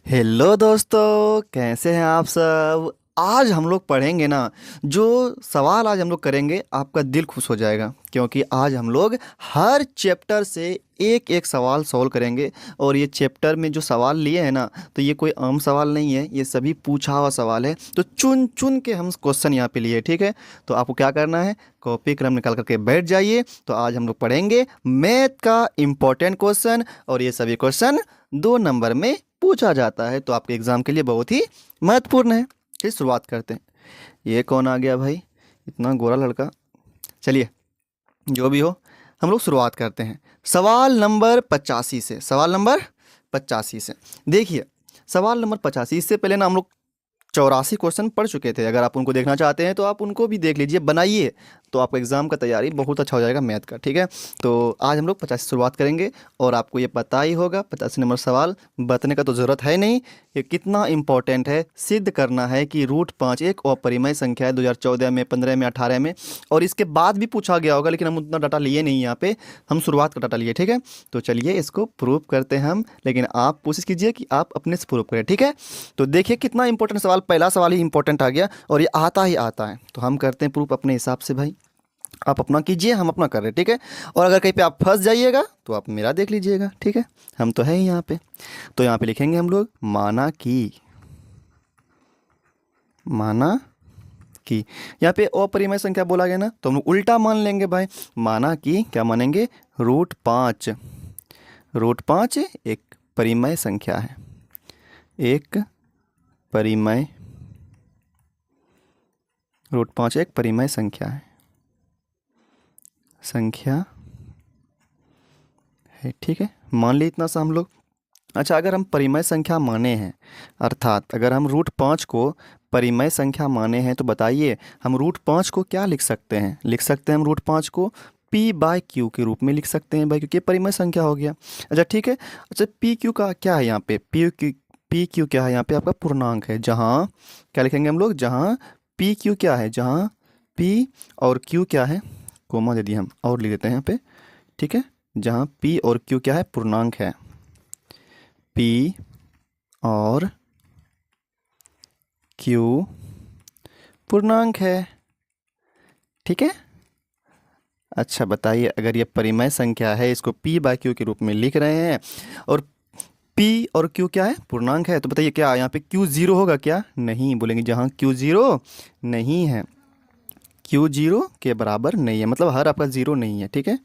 Hello दोस्तों, कैसे हैं आप सब। आज हम लोग पढ़ेंगे ना। जो सवाल आज हम लोग करेंगे आपका दिल खुश हो जाएगा, क्योंकि आज हम लोग हर चैप्टर से एक एक सवाल सॉल्व करेंगे। और ये चैप्टर में जो सवाल लिए हैं ना, तो ये कोई आम सवाल नहीं है, ये सभी पूछा हुआ सवाल है। तो चुन चुन के हम क्वेश्चन यहाँ पे लिए, ठीक है। तो आपको क्या करना है, कॉपी कलम निकाल करके बैठ जाइए। तो आज हम लोग पढ़ेंगे मैथ का इम्पोर्टेंट क्वेश्चन, और ये सभी क्वेश्चन 2 नंबर में पूछा जाता है, तो आपके एग्जाम के लिए बहुत ही महत्वपूर्ण है। फिर शुरुआत करते हैं। ये कौन आ गया भाई, इतना गोरा लड़का। चलिए, जो भी हो, हम लोग शुरुआत करते हैं सवाल नंबर 85 से। सवाल नंबर 85 से देखिए। सवाल नंबर 85 से पहले ना हम लोग 84 क्वेश्चन पढ़ चुके थे। अगर आप उनको देखना चाहते हैं तो आप उनको भी देख लीजिए, बनाइए, तो आपका एग्ज़ाम का तैयारी बहुत अच्छा हो जाएगा मैथ का, ठीक है। तो आज हम लोग 50 से शुरुआत करेंगे, और आपको ये पता ही होगा 85 नंबर सवाल बताने का तो ज़रूरत है नहीं। ये कितना इंपॉर्टेंट है, सिद्ध करना है कि रूट 5 एक अपरिमेय संख्या है 2014 में, 15 में, 18 में, और इसके बाद भी पूछा गया होगा, लेकिन हम उतना डाटा लिए नहीं यहाँ पे, हम शुरुआत का डाटा लिए, ठीक है। तो चलिए इसको प्रूव करते हैं हम, लेकिन आप कोशिश कीजिए कि आप अपने से प्रूव करें, ठीक है। तो देखिए कितना इंपॉर्टेंट सवाल, पहला सवाल ही इंपॉर्टेंट आ गया, और ये आता ही आता है। तो हम करते हैं प्रूफ अपने हिसाब से भाई। आप अपना कीजिए, हम अपना कर रहे हैं, ठीक है। और अगर कहीं पे आप फंस जाइएगा तो आप मेरा देख लीजिएगा, ठीक है। हम तो है ही यहाँ पे। तो यहाँ पे लिखेंगे हम लोग माना कि यहाँ पे अपरिमेय संख्या बोला गया ना, तो हम लोग उल्टा मान लेंगे भाई। माना कि क्या मानेंगे, रूट 5 एक परिमेय संख्या है। एक परिमेय रूट 5 एक परिमेय संख्या है, ठीक है। मान ली इतना सा हम लोग। अच्छा, अगर हम परिमेय संख्या माने हैं, अर्थात अगर हम रूट 5 को परिमेय संख्या माने हैं, तो बताइए हम रूट 5 को क्या लिख सकते हैं। लिख सकते हैं हम रूट 5 को p/q के रूप में लिख सकते हैं भाई, क्योंकि ये परिमेय संख्या हो गया। अच्छा ठीक है। अच्छा, pq का क्या है यहाँ पे, pq क्या है यहाँ पे, आपका पूर्णांक है। जहाँ क्या लिखेंगे हम लोग, जहाँ pq क्या है, जहाँ p और q क्या है, कोमा दे दिए हम, और लिख देते हैं यहाँ पे, ठीक है। जहाँ p और q क्या है, पूर्णांक है। p और q पूर्णांक है, ठीक है। अच्छा बताइए, अगर ये परिमेय संख्या है, इसको p/q के रूप में लिख रहे हैं, और p और q क्या है, पूर्णांक है, तो बताइए क्या यहाँ पे q 0 होगा क्या, नहीं बोलेंगे। जहाँ q 0 नहीं है, q 0 के बराबर नहीं है, मतलब हर आपका 0 नहीं है, ठीक है।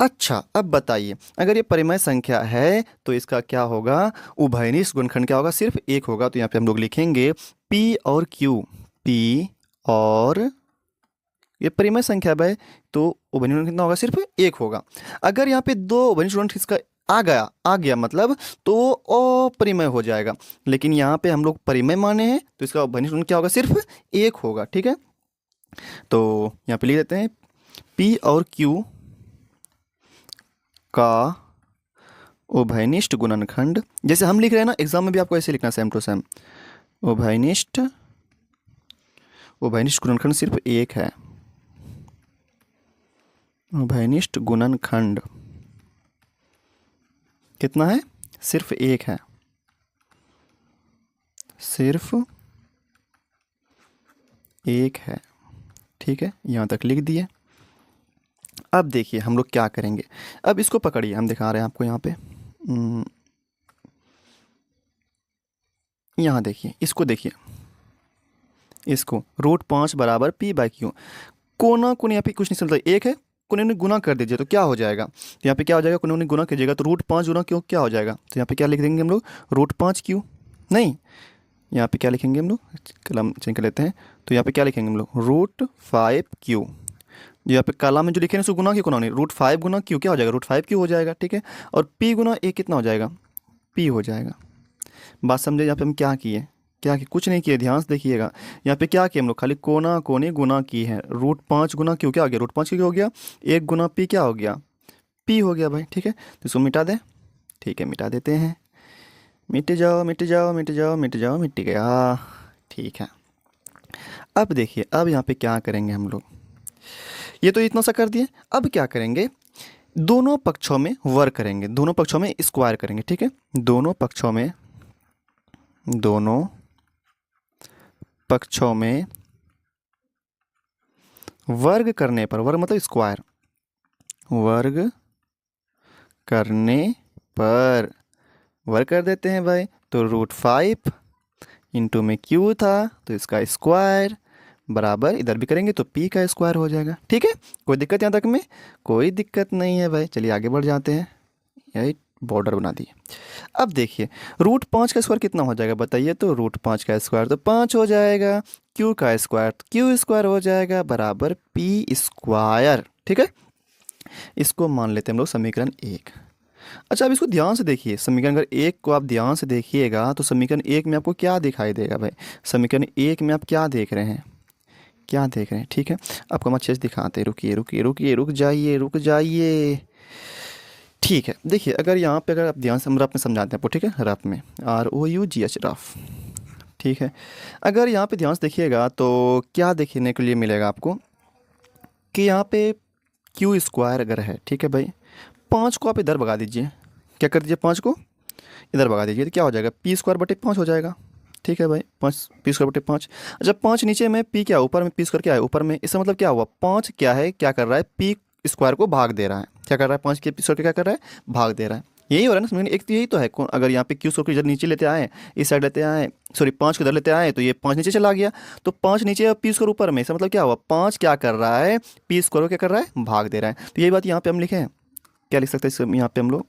अच्छा, अब बताइए, अगर ये परिमेय संख्या है तो इसका क्या होगा, उभयनिष्ठ गुणनखंड क्या होगा, सिर्फ एक होगा। तो यहाँ पे हम लोग लिखेंगे p और q, p और ये परिमेय संख्या है, तो उभयनिष्ठ गुणनखंड कितना होगा, सिर्फ एक होगा। अगर यहाँ पे दो उभयनिष्ठ गुणनखंड इसका आ गया मतलब, तो वो अपरिमेय हो जाएगा। लेकिन यहाँ पे हम लोग परिमेय माने हैं, तो इसका उभयनिष्ठ गुणनखंड क्या होगा, सिर्फ एक होगा, ठीक है। तो यहाँ पे लिख देते हैं p और q का उभयनिष्ठ गुणनखंड, जैसे हम लिख रहे हैं ना एग्जाम में भी आपको ऐसे लिखना, सेम टू सेम। उभयनिष्ठ उभयनिष्ठ गुणनखंड सिर्फ एक है। उभयनिष्ठ गुणनखंड कितना है, सिर्फ एक है, सिर्फ एक है, ठीक है। यहाँ तक लिख दिए। अब देखिए हम लोग क्या करेंगे, अब इसको पकड़िए, हम दिखा रहे हैं आपको यहाँ पे। यहाँ देखिए, इसको देखिए, इसको रूट 5 बराबर p/q, कोना कोने यहाँ पे कुछ नहीं चलता, एक है, कोने ने गुना कर दीजिए तो क्या हो जाएगा। तो यहाँ पे क्या हो जाएगा, कोने ने गुना कीजिएगा तो रूट 5 गुना क्यों क्या हो जाएगा। तो यहाँ पे क्या लिख देंगे हम लोग, रूट 5 q, नहीं, यहाँ पे क्या लिखेंगे हम लोग, कलम चेंज कर लेते हैं। तो यहाँ पे क्या लिखेंगे हम लोग, रूट 5 q, जो यहाँ पे कलम में जो लिखे हैं उसको गुना क्यों, गुना नहीं, रूट 5 गुना q क्या हो जाएगा, रूट 5 q हो जाएगा, ठीक है। और p गुना a कितना हो जाएगा, p हो जाएगा। बात समझे, यहाँ पे हम क्या किए, क्या किए, कुछ नहीं किए, ध्यान से देखिएगा। यहाँ पे क्या किए हम लोग, खाली कोना कोने गुना की है। रूट 5 गुना क्यों क्या हो गया, रूट 5 क्यों हो गया, एक गुना p क्या हो गया, p हो गया भाई, ठीक है। तो इसको मिटा दें, ठीक है, मिटा देते हैं। मिट जाओ मिट जाओ मिट जाओ मिट जाओ, मिट गया, ठीक है। अब देखिए, अब यहाँ पे क्या करेंगे हम लोग, ये तो इतना सा कर दिए। अब क्या करेंगे, दोनों पक्षों में वर्ग करेंगे, दोनों पक्षों में स्क्वायर करेंगे, ठीक है। दोनों पक्षों में दोनों पक्षों में वर्ग करने पर, वर्ग मतलब स्क्वायर, वर्ग करने पर, वर्ग कर देते हैं भाई। तो √5 इंटू में क्यू था तो इसका स्क्वायर बराबर, इधर भी करेंगे तो पी का स्क्वायर हो जाएगा। ठीक है, कोई दिक्कत यहाँ तक में? कोई दिक्कत नहीं है भाई। चलिए आगे बढ़ जाते हैं। यही बॉर्डर बना दिए। अब देखिए √5 का स्क्वायर कितना हो जाएगा बताइए? तो √5 का स्क्वायर तो 5 हो जाएगा। क्यू का स्क्वायर तो क्यू स्क्वायर हो जाएगा बराबर पी स्क्वायर। ठीक है, इसको मान लेते हैं हम लोग समीकरण 1। अच्छा अब इसको ध्यान से देखिए, समीकरण अगर 1 को आप ध्यान से देखिएगा तो समीकरण 1 में आपको क्या दिखाई देगा भाई? समीकरण 1 में आप क्या देख रहे हैं, क्या देख रहे हैं? ठीक है, आपको हम अच्छे से दिखाते हैं। रुकिए रुकिए रुकिए, रुक जाइए रुक जाइए। ठीक है, देखिए अगर यहाँ पे अगर आप ध्यान से, हम रफ में समझाते हैं आपको। ठीक है, रफ में, ROUGH, रफ। ठीक है, अगर यहाँ पे ध्यान से देखिएगा तो क्या देखने के लिए मिलेगा आपको कि यहाँ पे क्यू स्क्वायर अगर है, ठीक है भाई, 5 को आप इधर भगा दीजिए। क्या कर दीजिए? 5 को इधर भगा दीजिए तो क्या हो जाएगा? p² / 5 हो जाएगा। ठीक है भाई, 5 p²/5। अच्छा 5 नीचे में, p क्या ऊपर में, p² क्या है ऊपर में। इसका मतलब क्या हुआ? 5 क्या है, क्या कर रहा है? p² को भाग दे रहा है। क्या कर रहा है? 5 के p² क्या कर रहा है? भाग दे रहा है। यही हो रहा है ना समझ? एक तो यही तो है। अगर यहाँ पे क्यू² को इधर नीचे लेते आए, इस साइड लेते आए, सॉरी 5 को इधर लेते आए, तो ये 5 नीचे चला गया। तो 5 नीचे और p² ऊपर में, इसका मतलब क्या हुआ? 5 क्या कर रहा है? p² को क्या कर रहा है? भाग दे रहा है। तो यही बात यहाँ पे हम लिखें, क्या लिख सकते हैं यहाँ पे हम लोग?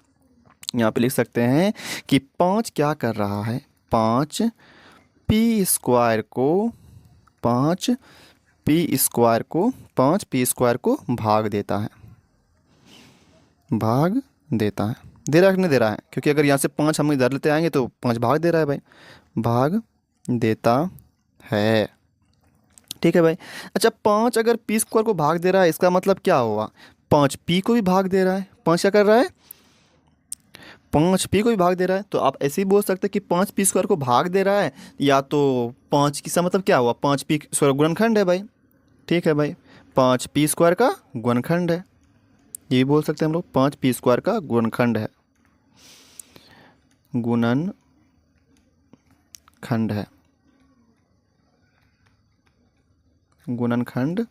यहाँ पे लिख सकते हैं कि 5 क्या कर रहा है? 5 p² को, 5 p² को भाग देता है, भाग देता है। दे रहा है कि नहीं दे रहा है? क्योंकि अगर यहाँ से 5 हम इधर लेते आएंगे तो 5 भाग दे रहा है भाई, भाग देता है। ठीक है भाई। अच्छा 5 अगर p² को भाग दे रहा है, इसका मतलब क्या हुआ? 5 p को भी भाग दे रहा है। 5 क्या कर रहा है? 5 p को भी भाग दे रहा है। तो आप ऐसे ही बोल सकते हैं कि 5 p² को भाग दे रहा है, या तो 5 की, इसका मतलब क्या हुआ? 5 p² गुणनखंड है भाई। ठीक है भाई, 5 p² का गुणनखंड है, ये बोल सकते हैं हम लोग। 5 p² का गुणनखंड है, गुणनखंड है, गुणनखंड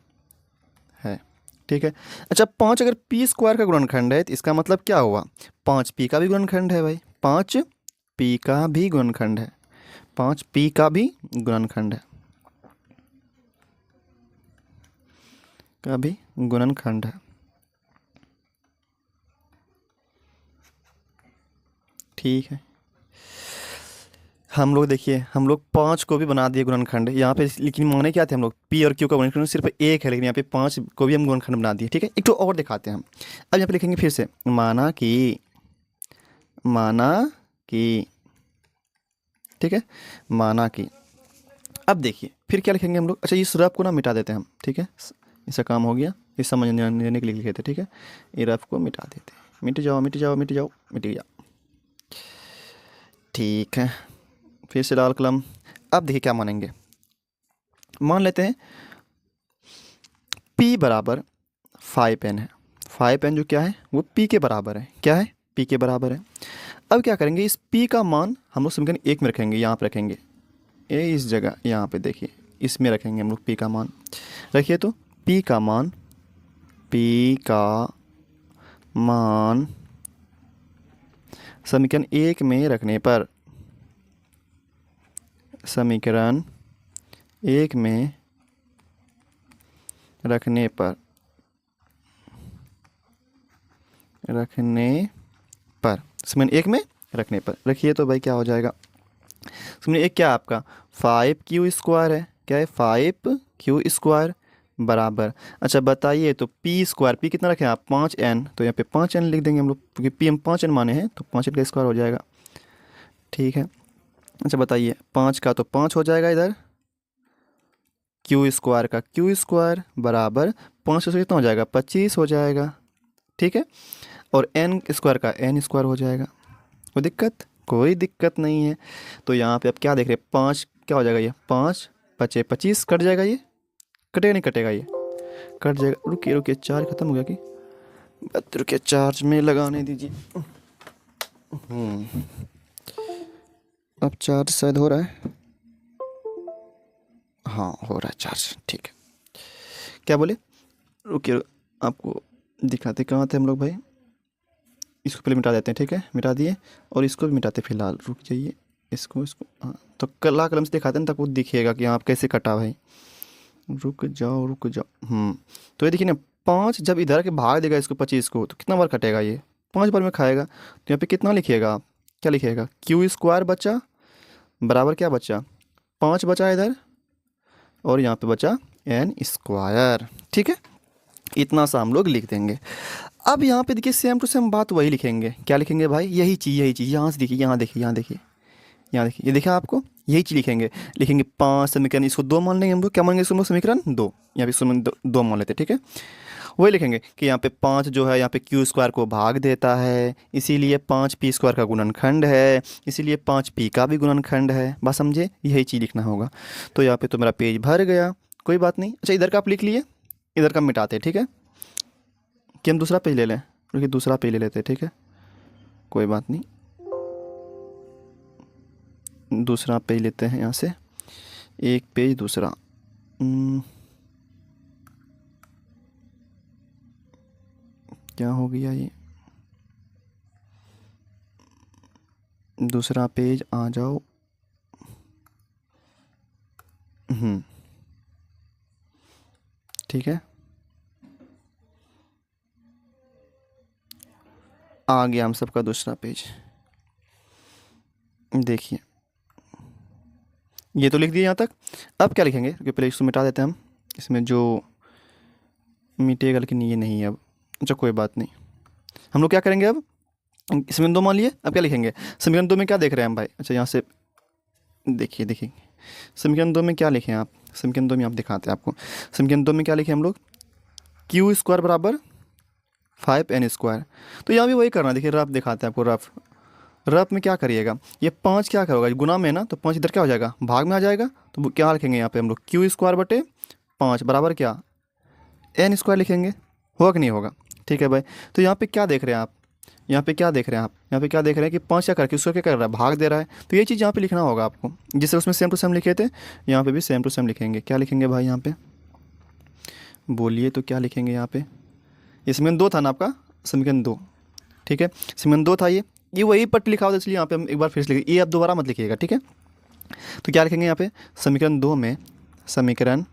है। ठीक है। अच्छा 5 अगर p² का गुणनखंड है तो इसका मतलब क्या हुआ? 5 p का भी गुणनखंड है भाई, 5 p का भी गुणनखंड है, 5 p का भी गुणनखंड है, का भी गुणनखंड है। ठीक है, हम लोग देखिए, हम लोग 5 को भी बना दिए गुणनखंड यहाँ पे, लेकिन माने क्या थे हम लोग? p और q का गुणनखंड सिर्फ एक है, लेकिन यहाँ पे 5 को भी हम गुणनखंड बना दिए। ठीक है, एक तो और दिखाते हैं हम। अब यहाँ पे लिखेंगे फिर से, माना कि, माना कि, ठीक है, माना कि। अब देखिए फिर क्या लिखेंगे हम लोग? अच्छा इस रफ को ना मिटा देते हैं हम। ठीक है, इसका काम हो गया, इस समझ लेने के लिए लिखे थे। ठीक है, ये रफ को मिटा देते हैं। मिट जाओ मिट जाओ मिट जाओ, मिट गया। ठीक है, फिर से लाल कलम। अब देखिए क्या मानेंगे, मान लेते हैं p बराबर 5n है। 5n जो क्या है वो p के बराबर है। क्या है? p के बराबर है। अब क्या करेंगे, इस p का मान हम लोग समीकरण 1 में रखेंगे, यहाँ पे रखेंगे, ये इस जगह यहाँ पे देखिए, इसमें रखेंगे हम लोग p का मान। रखिए तो p का मान, p का मान समीकरण 1 में रखने पर, समीकरण 1 में रखने पर, समीकरण 1 में रखने पर रखिए तो भाई क्या हो जाएगा? समीकरण 1 क्या है आपका? 5q² है। क्या है? 5q² बराबर, अच्छा बताइए तो p², p कितना रखें आप? 5n, तो यहाँ पे 5n लिख देंगे हम लोग, क्योंकि p हम 5n माने हैं, तो 5n का स्क्वायर हो जाएगा। ठीक है, अच्छा बताइए 5 का तो 5 हो जाएगा इधर, q² का q² बराबर 5 से कितना हो जाएगा? 25 हो जाएगा। ठीक है, और n² का n² हो जाएगा। कोई दिक्कत? कोई दिक्कत नहीं है। तो यहाँ पे आप क्या देख रहे हैं? 5 क्या हो जाएगा? ये 5 5 25 कट जाएगा, ये कटेगा नहीं? कटेगा, ये कट जाएगा। रुकिए रुकिए, चार्ज खत्म हो गया कि? बस रुकिए, चार्ज में लगाने दीजिए। अब चार्ज शायद हो रहा है। हाँ हो रहा है चार्ज, ठीक है। क्या बोले? रुकिए, आपको दिखाते कहाँ थे हम लोग भाई। इसको पहले मिटा देते हैं, ठीक है, मिटा दिए। और इसको भी मिटाते फिलहाल, रुक जाइए। इसको हाँ, तो कला कलम से दिखाते हैं तब वो दिखेगा कि हाँ आप कैसे कटा भाई। रुक जाओ रुक जाओ। तो ये देखिए ना, 5 जब इधर के भाग देगा इसको 25 को, तो कितना बार कटेगा ये? 5 बार में खाएगा। तो यहाँ पे कितना लिखिएगा आप? क्या लिखिएगा? क्यू स्क्वायर बचा, बराबर क्या बचा? 5 बचा इधर, और यहाँ पे बचा एन स्क्वायर, ठीक है। इतना सा हम लोग लिख देंगे। अब यहाँ पे देखिए सेम टू सेम बात वही लिखेंगे। क्या लिखेंगे भाई? यही चीज़, यही चीज़। यहाँ से देखिए, यहाँ देखिए, यहाँ देखिए, यहाँ देखिए, ये देखा आपको? यही चीज़ लिखेंगे। लिखेंगे 5 समीकरण, इसको 2 मान लेंगे हम लोग। क्या मानेंगे इसको हम लोग? समीकरण 2। यहाँ पे इसको 2 मान लेते हैं, ठीक है। वही लिखेंगे कि यहाँ पे 5 जो है यहाँ पे क्यू स्क्वायर को भाग देता है, इसीलिए 5 पी स्क्वायर का गुणनखंड है, इसीलिए 5 पी का भी गुणनखंड है। बात समझे? यही चीज़ लिखना होगा। तो यहाँ पे तो मेरा पेज भर गया, कोई बात नहीं। अच्छा, इधर का आप लिख लिए, इधर का मिटाते हैं, ठीक है। कि हम दूसरा पेज ले लें, क्योंकि दूसरा पेज ले लेते हैं, ठीक है, कोई बात नहीं। दूसरा पेज लेते हैं यहाँ से, एक पेज दूसरा। क्या हो गया ये? दूसरा पेज आ जाओ। ठीक है, आ गया हम सबका दूसरा पेज। देखिए ये तो लिख दिए यहाँ तक। अब क्या लिखेंगे? क्योंकि पहले इसको मिटा देते हैं हम, इसमें जो मिटेगा, लेकिन ये नहीं है अब। अच्छा कोई बात नहीं, हम लोग क्या करेंगे अब? समीकरण 2 मान लिए, अब क्या लिखेंगे? समीकरण 2 में क्या देख रहे हैं हम भाई? अच्छा यहाँ से देखिए, देखिए समीकरण 2 में क्या लिखे हैं आप? समीकरण 2 में आप दिखाते हैं आपको। समीकरण 2 में क्या लिखे हम लोग? क्यू स्क्वायर बराबर 5n स्क्वायर। तो यहाँ भी वही करना है। देखिए रफ दिखाते हैं आपको, रफ। रफ में क्या करिएगा? ये 5 क्या करोगा? गुना में है ना, तो 5 इधर क्या हो जाएगा? भाग में आ जाएगा। तो क्या लिखेंगे यहाँ पे हम लोग? क्यू स्क्वायर बटे 5 बराबर क्या? एन स्क्वायर लिखेंगे। होगा कि नहीं होगा? ठीक है भाई। तो यहाँ पे क्या देख रहे हैं आप? यहाँ पे क्या देख रहे हैं आप? यहाँ पे क्या देख रहे हैं कि 5 क्या करके उसको क्या कर रहा है? भाग दे रहा है। तो ये चीज़ यहाँ पे लिखना होगा आपको, जिससे उसमें सेम टू सेम लिखे थे, यहाँ पे भी सेम टू सेम लिखेंगे। क्या लिखेंगे भाई यहाँ पे? बोलिए तो क्या लिखेंगे यहाँ पे? ये समीकरण 2 था ना आपका, समीकरण 2, ठीक है। समीकरण 2 था ये वही पट्टी लिखा होता है, इसलिए यहाँ पे हम एक बार फिर से लिखेंगे। ये आप दोबारा मत लिखिएगा, ठीक है। तो क्या लिखेंगे यहाँ पे? समीकरण 2 में, समीकरण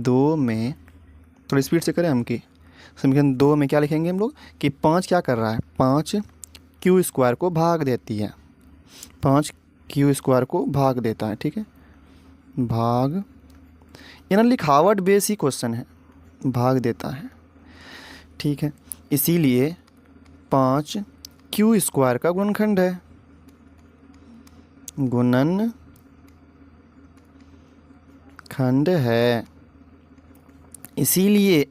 2 में थोड़ी स्पीड से करें हम की। समीकरण 2 में क्या लिखेंगे हम लोग? कि 5 क्या कर रहा है? 5 क्यू स्क्वायर को भाग देती है, 5 क्यू स्क्वायर को भाग देता है, ठीक है। भाग, ये ना लिखावट बेस ही क्वेश्चन है, भाग देता है, ठीक है। इसीलिए 5 क्यू स्क्वायर का गुणनखंड है, गुणनखंड है। इसीलिए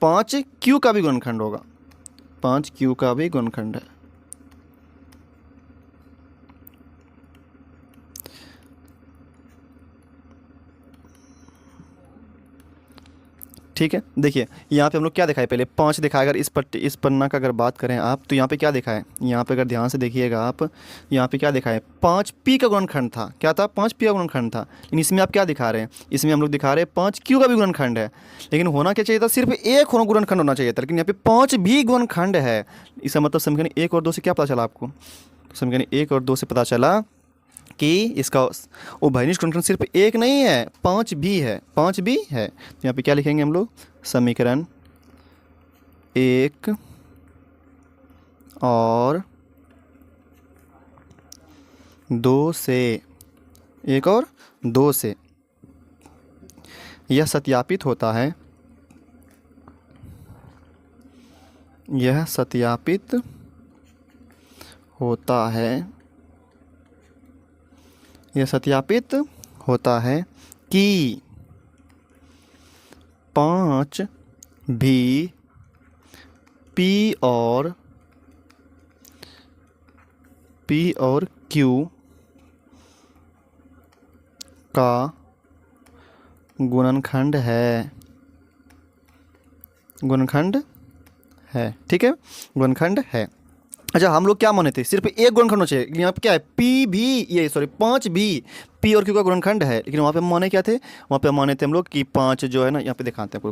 5 क्यू का भी गुणनखंड होगा, 5 क्यू का भी गुणनखंड है। ठीक है, देखिए यहाँ पे हम लोग क्या दिखाए? पहले 5 दिखाया। अगर इस पन्ना का अगर बात करें आप, तो यहाँ पे क्या दिखाए? यहाँ पे अगर ध्यान से देखिएगा आप, यहाँ पे क्या दिखाए? 5 पी का गुणनखंड था। क्या था? 5 पी का गुणनखंड था। लेकिन इसमें आप क्या दिखा रहे हैं? इसमें हम लोग दिखा रहे हैं 5 क्यू का भी गुणनखंड है। लेकिन होना क्या चाहिए था? सिर्फ एक गुणनखंड होना चाहिए था, लेकिन यहाँ पे 5 भी गुणनखंड है। इसका मतलब समीकरण 1 और 2 से क्या पता चला आपको? समीकरण 1 और 2 से पता चला कि इसका उभयनिष्ठ गुणनखंड सिर्फ एक नहीं है, 5 भी है, 5 भी है। तो यहाँ पे क्या लिखेंगे हम लोग? समीकरण 1 और 2 से, 1 और 2 से यह सत्यापित होता है, यह सत्यापित होता है, यह सत्यापित होता है कि 5 भी P और Q का गुणनखंड है, गुणनखंड है, ठीक है, गुणनखंड है। अच्छा हम लोग क्या माने थे, सिर्फ एक गुणनखंड होना चाहिए, लेकिन यहाँ पे क्या है, पी भी, ये सॉरी 5 भी पी और क्यू का गुणनखंड है, लेकिन वहाँ पे हम माने क्या थे, वहाँ पे हम माने थे हम लोग कि 5 जो है ना, यहाँ पे दिखाते हैं,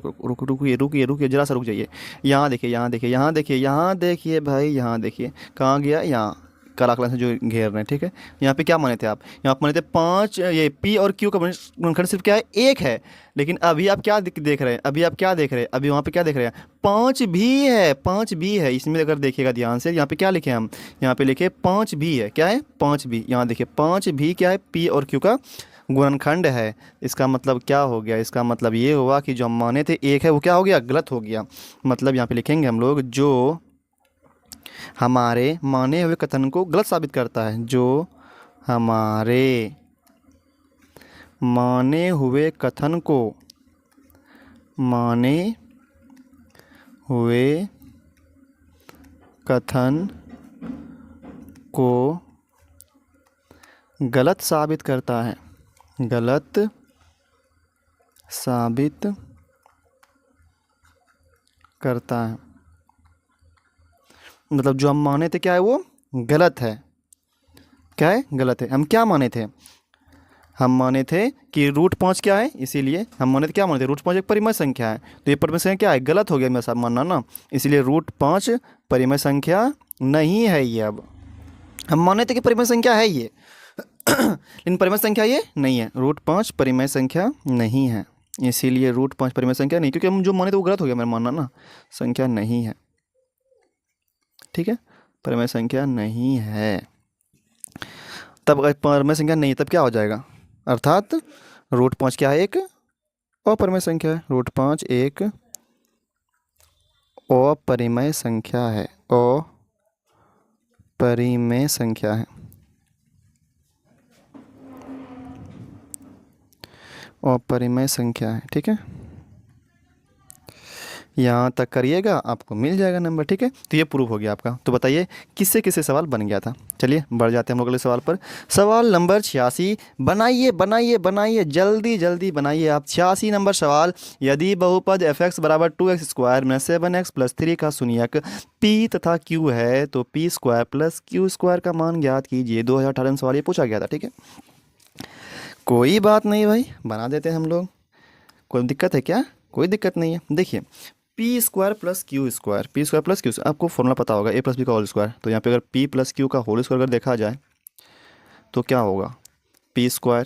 रुकिए जरा सा रुक जाइए। यहाँ देखिए, यहाँ देखिए, यहाँ देखिए, यहाँ देखिए भाई, यहाँ देखिए, कहाँ गया, यहाँ काला कलर से जो घेर रहे हैं, ठीक है। यहाँ पे क्या माने थे आप, यहाँ पे माने थे 5, ये पी और क्यू का गुणनखंड सिर्फ क्या है, एक है। लेकिन अभी आप क्या देख रहे हैं, अभी आप क्या देख रहे हैं, अभी वहाँ पे क्या देख रहे हैं, 5 भी है, 5 भी है। इसमें अगर देखिएगा ध्यान से, यहाँ पे क्या लिखे हम, यहाँ पे लिखे 5 भी है, क्या है, 5 भी। यहाँ देखिए 5 भी क्या है, पी और क्यू का गुणनखंड है। इसका मतलब क्या हो गया, इसका मतलब ये हुआ कि जो हम माने थे एक है, वो क्या हो गया, गलत हो गया। मतलब यहाँ पे लिखेंगे हम लोग, जो हमारे माने हुए कथन को गलत साबित करता है, जो हमारे माने हुए कथन को, माने हुए कथन को गलत साबित करता है, गलत साबित करता है। मतलब जो हम माने थे क्या है, वो गलत है, क्या है, गलत है। हम क्या माने थे, हम माने थे कि √5 क्या है, इसीलिए हम माने थे, क्या माने थे, √5 एक परिमेय संख्या है, तो ये परिमेय संख्या क्या है, गलत हो गया मेरा साहब मानना ना, इसीलिए √5 परिमेय संख्या नहीं है ये। अब हम माने थे कि परिमेय संख्या है ये लेकिन परिमेय संख्या ये नहीं है, √5 परिमेय संख्या नहीं है, इसीलिए √5 परिमेय संख्या नहीं, क्योंकि हम जो माने थे वो गलत हो गया मेरा मानना ना, संख्या नहीं है, ठीक है, परिमेय संख्या नहीं है। तब अगर परिमेय संख्या नहीं है तब क्या हो जाएगा, अर्थात √5 क्या है, एक अपरिमेय संख्या है, √5 एक अपरिमेय संख्या है, अपरिमेय संख्या है, अपरिमेय संख्या है, ठीक है। यहाँ तक करिएगा, आपको मिल जाएगा नंबर, ठीक है। तो ये प्रूफ हो गया आपका। तो बताइए किससे किससे सवाल बन गया था। चलिए बढ़ जाते हैं हम लोग अगले सवाल पर। सवाल नंबर 86, बनाइए बनाइए बनाइए, जल्दी जल्दी बनाइए आप। 86 नंबर सवाल, यदि बहुपद f(x) बराबर 2x² में 7x + 3 का शून्यक p तथा q है, तो p² + q² का मान ज्ञात कीजिए। 2018 में सवाल ये पूछा गया था, ठीक है। कोई बात नहीं भाई, बना देते हैं हम लोग। कोई दिक्कत है क्या, कोई दिक्कत नहीं है। देखिए p² + q², p² + q², आपको फॉर्मूला पता होगा a + b का होल स्क्वायर। तो यहाँ पे अगर p + q का होल स्क्वायर अगर देखा जाए तो क्या होगा, p² + q²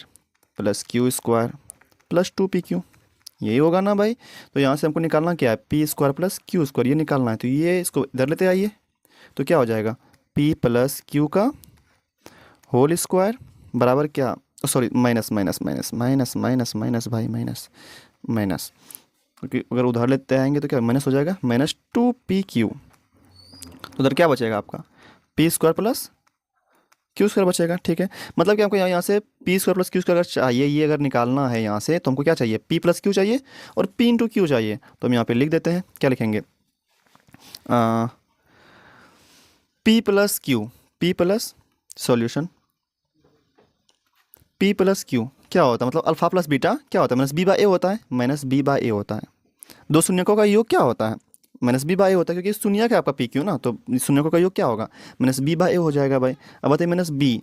+ 2pq, यही होगा ना भाई। तो यहाँ से हमको निकालना क्या है, p² + q², ये निकालना है। तो ये इसको इधर लेते आइए, तो क्या हो जाएगा, p + q का होल स्क्वायर बराबर क्या, sorry minus minus minus minus minus minus भाई, माइनस माइनस, क्योंकि अगर उधर लेते आएंगे तो क्या माइनस हो जाएगा, -2pq। तो उधर क्या बचेगा आपका, p² + q² बचेगा, ठीक है। मतलब कि हमको यहाँ से p² + q² अगर चाहिए, ये अगर निकालना है यहाँ से, तो हमको क्या चाहिए, p + q चाहिए और p × q चाहिए। तो हम यहाँ पे लिख देते हैं, क्या लिखेंगे, p + q, p plus solution p + q क्या होता है, मतलब अल्फा + बीटा क्या होता है, -b/a होता है, -b/a होता है। दो शून्यकों का योग क्या होता है, -b/a होता है, क्योंकि शून्यक है आपका p q ना, तो शून्यकों का योग क्या होगा, -b/a हो जाएगा भाई। अब बताइए -b,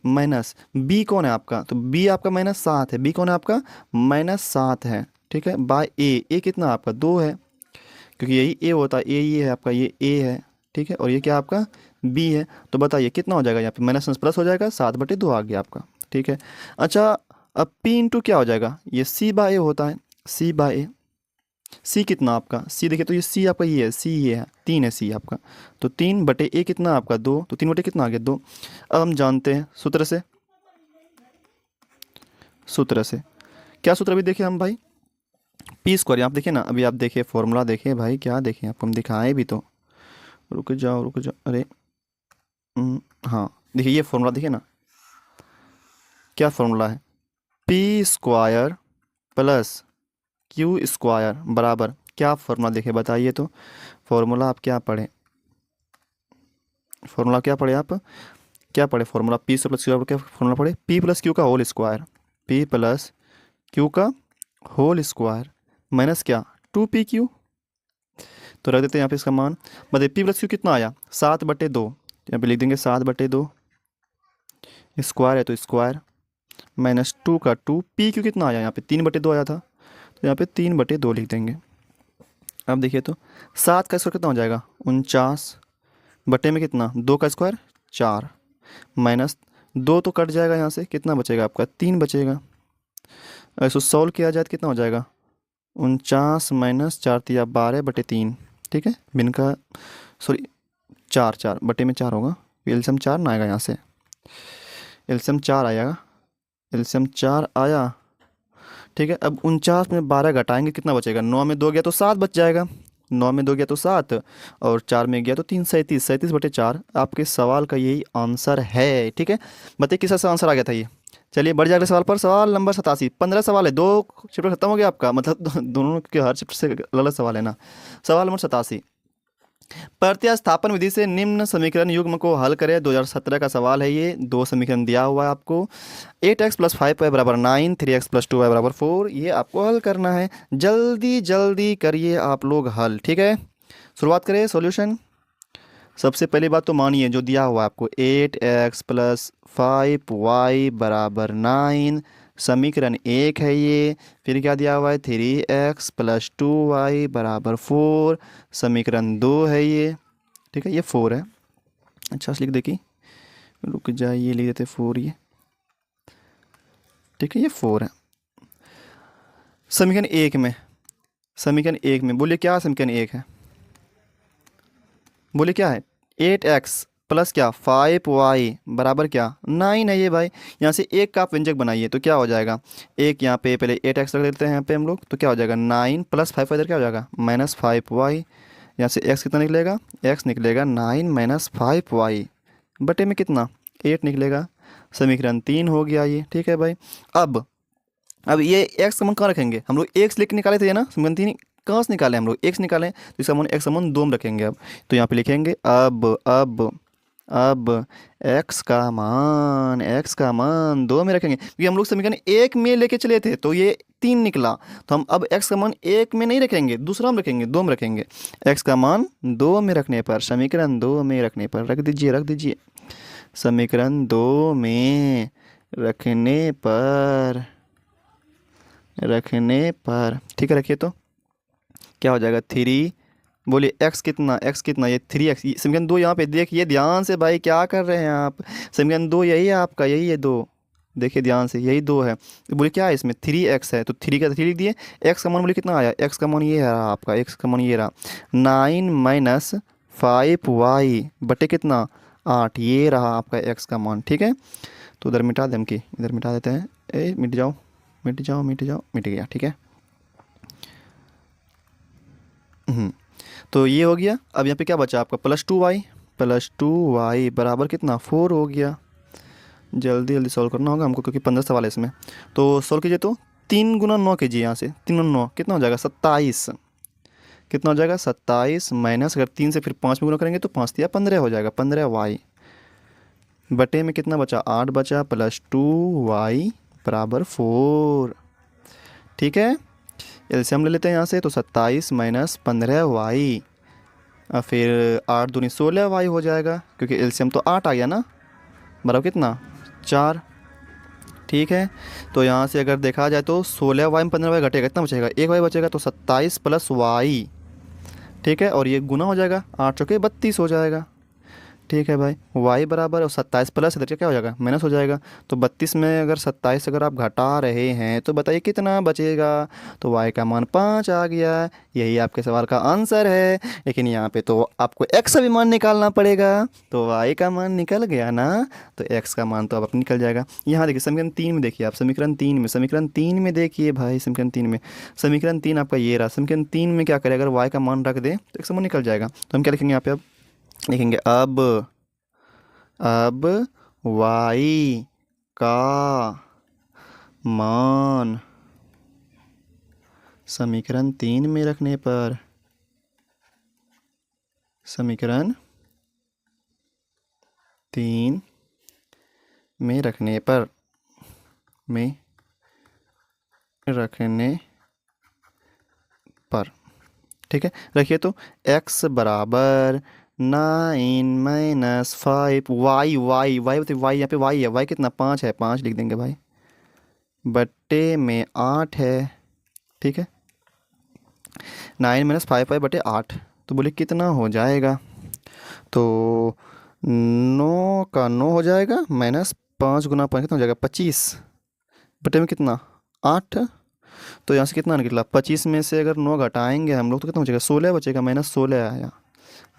-b कौन है आपका, तो b आपका -7 है, b कौन है आपका, -7 है, ठीक है, बाय a कितना आपका 2 है, क्योंकि यही a होता है, ये है आपका, ये a है, ठीक है, और ये क्या आपका b है। तो बताइए कितना हो जाएगा, यहाँ पे माइनस प्लस हो जाएगा, 7/2 आ गया आपका, ठीक है। अच्छा अब p इंटू क्या हो जाएगा, ये c/a होता है, c/a, c कितना आपका, c देखिए तो ये c आपका ये है, c ये है, 3 है c आपका, तो 3/a कितना आपका 2, तो 3/, कितना आ गया 2। अब हम जानते हैं सूत्र से, सूत्र से क्या सूत्र भी देखे हम भाई, p², आप देखिए ना, अभी आप देखिए फॉर्मूला देखिए भाई, क्या देखें आपको हम दिखाएं भी तो, रुक जाओ, अरे हाँ देखिए ये फॉर्मूला देखिए ना, क्या फॉर्मूला है, p² + q² बराबर क्या फॉर्मूला देखे बताइए तो। फॉर्मूला आप क्या पढ़े, फॉर्मूला क्या पढ़े आप, क्या पढ़े फॉर्मूला, p + q क्या फॉर्मूला पढ़े, p + q का होल स्क्वायर, p + q का होल स्क्वायर माइनस क्या 2pq। तो रख देते हैं यहाँ पे इसका मान, मतलब p + q कितना आया 7/2, यहाँ पे लिख देंगे 7/2, स्क्वायर है तो स्क्वायर, -2 का 2, पी क्यू कितना आया यहाँ पे 3/2 आया था, तो यहाँ पे 3/2 लिख देंगे। अब देखिए तो 7 का स्क्वायर कितना हो जाएगा 49, बटे में कितना 2 का स्क्वायर 4, -2 तो कट जाएगा यहाँ से, कितना बचेगा आपका 3 बचेगा। अगर इसको सॉल्व किया जाए तो कितना हो जाएगा 49 -4 तिया 12/3, ठीक है। बिन का सॉरी 4 बटे में 4 होगा, एलसीएम 4 ना आएगा यहाँ से, एलसीएम 4 आएगा, एलसीएम 4 आया, ठीक है। अब 49 में 12 घटाएंगे कितना बचेगा, 9 में 2 गया तो 7 बच जाएगा, 9 में 2 गया तो 7 और 4 में गया तो 3, 37, 37/4 आपके सवाल का यही आंसर है, ठीक है। बताइए किस सा आंसर आ गया था ये। चलिए बढ़ जाएगा सवाल पर, सवाल नंबर 87, 15 सवाल है, 2 चैप्टर खत्म हो गया आपका, मतलब दोनों के हर चैप्टर से अलग अलग सवाल है ना। सवाल नंबर 87, प्रतिस्थापन विधि से निम्न समीकरण युग्म को हल करें। 2017 का सवाल है ये, 2 समीकरण दिया हुआ है आपको, 8x + 5y = 9, 3x + 2y = 4, ये आपको हल करना है। जल्दी जल्दी करिए आप लोग हल, ठीक है। शुरुआत करें सॉल्यूशन। सबसे पहली बात तो मानिए जो दिया हुआ है आपको 8x + 5y = 9, समीकरण 1 है ये। फिर क्या दिया हुआ है 3x + 2y = 4, समीकरण 2 है ये, ठीक है। ये 4 है, अच्छा से लिख देखिए, रुक जाइए लिख देते 4 ये, ठीक है। ये 4 है। समीकरण 1 में, समीकरण 1 में बोलिए क्या समीकरण 1 है, बोलिए क्या है 8x प्लस क्या 5y बराबर क्या 9 है ये भाई। यहाँ से एक का आप व्यंजक बनाइए तो क्या हो जाएगा, एक यहाँ पे पहले 8x रख देते हैं यहाँ पे हम लोग, तो क्या हो जाएगा 9 + 5 इधर क्या हो जाएगा -5y, यहाँ से x कितना निकलेगा, x निकलेगा 9 - 5y बटे में कितना 8 निकलेगा। समीकरण 3 हो गया ये, ठीक है भाई। अब ये x का मान कहाँ रखेंगे, हम लोग x लेके निकाले थे ना, समीकरण 3 कहाँ से निकाले हम लोग, x निकालें तो इसका मान x का मान 2 में रखेंगे। अब तो यहाँ पे लिखेंगे अब x का मान 2 में रखेंगे, क्योंकि हम लोग समीकरण 1 में लेके चले थे तो ये 3 निकला, तो हम अब x का मान 1 में नहीं रखेंगे, दूसरा में रखेंगे, 2 में रखेंगे। x का मान 2 में रखने पर, समीकरण 2 में रखने पर रख दीजिए, समीकरण 2 में रखने पर ठीक है। रखिए तो क्या हो जाएगा 3, बोलिए x कितना ये 3x, समीकरण 2 यहाँ पे देखिए ध्यान से भाई, क्या कर रहे हैं आप, समीकरण 2 यही है आपका, यही है 2, देखिए ध्यान से यही 2 है। तो बोलिए क्या है इसमें 3x है, तो 3 का 3 लिख दिए। x का मान बोलिए कितना आया, x का मान ये है आपका, x का मान ये रहा 9 - 5y बटे कितना 8, ये रहा आपका x का मान, ठीक है। तो उधर मिटा दें, कि इधर मिटा देते हैं, मिट जाओ मिट गया, ठीक है। तो ये हो गया। अब यहाँ पे क्या बचा आपका +2y बराबर कितना 4 हो गया। जल्दी जल्दी सॉल्व करना होगा हमको, क्योंकि 15 सवाल है इसमें। तो सॉल्व कीजिए तो 3 × 9 कीजिए, यहाँ से 3 × 9 कितना हो जाएगा 27, कितना हो जाएगा 27 माइनस, अगर 3 से फिर 5 में गुना करेंगे तो 5 या 15 हो जाएगा, 15y बटे में कितना बचा 8 बचा, +2y = 4, ठीक है। एलसीएम ले लेते हैं यहाँ से, तो 27 - 15y, और फिर 8 दूनी 16y हो जाएगा, क्योंकि एलसीएम तो 8 आ गया ना, बराबर कितना 4, ठीक है। तो यहाँ से अगर देखा जाए तो 16y में 15y घटेगा, कितना बचेगा 1y बचेगा, तो 27 + y, ठीक है। और ये गुना हो जाएगा, 8 चौके 32 हो जाएगा, ठीक है भाई। y बराबर और 27 प्लस इधर क्या हो जाएगा माइनस हो जाएगा, तो 32 में अगर 27 अगर आप घटा रहे हैं तो बताइए कितना बचेगा, तो y का मान 5 आ गया। यही आपके सवाल का आंसर है। लेकिन यहाँ पे तो आपको x का भी मान निकालना पड़ेगा, तो y का मान निकल गया ना, तो x का मान तो अब निकल जाएगा। यहाँ देखिए समीकरण 3 में, देखिए आप समीकरण 3 में देखिए भाई, समीकरण 3 आपका ये रहा। समीकरण 3 में क्या करें, अगर y का मान रख दे तो x का मान निकल जाएगा। तो हम क्या लिखेंगे यहाँ पे, अब लिखेंगे अब y का मान समीकरण 3 में रखने पर, समीकरण 3 में रखने पर, ठीक है। रखिए तो x बराबर 9 - 5 वाई वाई वाई बताइए वाई, यहाँ पे वाई है, वाई कितना 5 है, 5 लिख देंगे भाई, बट्टे में 8 है, ठीक है। 9 - 5 बटे 8, तो बोले कितना हो जाएगा, तो 9 का 9 हो जाएगा, -5 × 5 कितना हो जाएगा 25, बटे में कितना 8। तो यहाँ से कितना निकला 25 में से अगर 9 घटाएंगे हम लोग तो कितना बचेगा 16 बचेगा, -16 आया,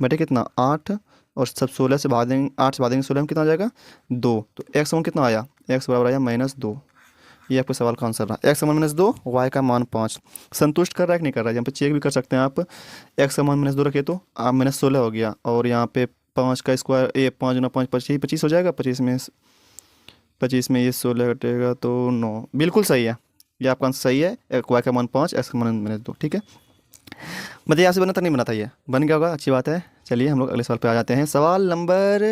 बटे कितना 8, और सब 16 से भाग देंगे, 8 से भाग देंगे 16 में कितना आ जाएगा 2। तो एक्स मान कितना आया, एक्स बराबर आया -2। ये आपके सवाल का आंसर रहा, एक्स का मान -2, वाई का मान 5। संतुष्ट कर रहा है कि नहीं कर रहा है, यहाँ पे चेक भी कर सकते हैं आप। एक्स का मान -2 रखे तो आप -16 हो गया, और यहाँ पे 5 का स्क्वायर, ये 5 × 5 25 हो जाएगा, 25 में ये 16 कटेगा तो 9, बिल्कुल सही है, ये आपका आंसर सही है। वाई का मान 5, एक्स का मान -2, ठीक है। मतलब यहाँ से बना तक नहीं बना था, ये बन गया होगा, अच्छी बात है। चलिए हम लोग अगले सवाल पे आ जाते हैं, सवाल नंबर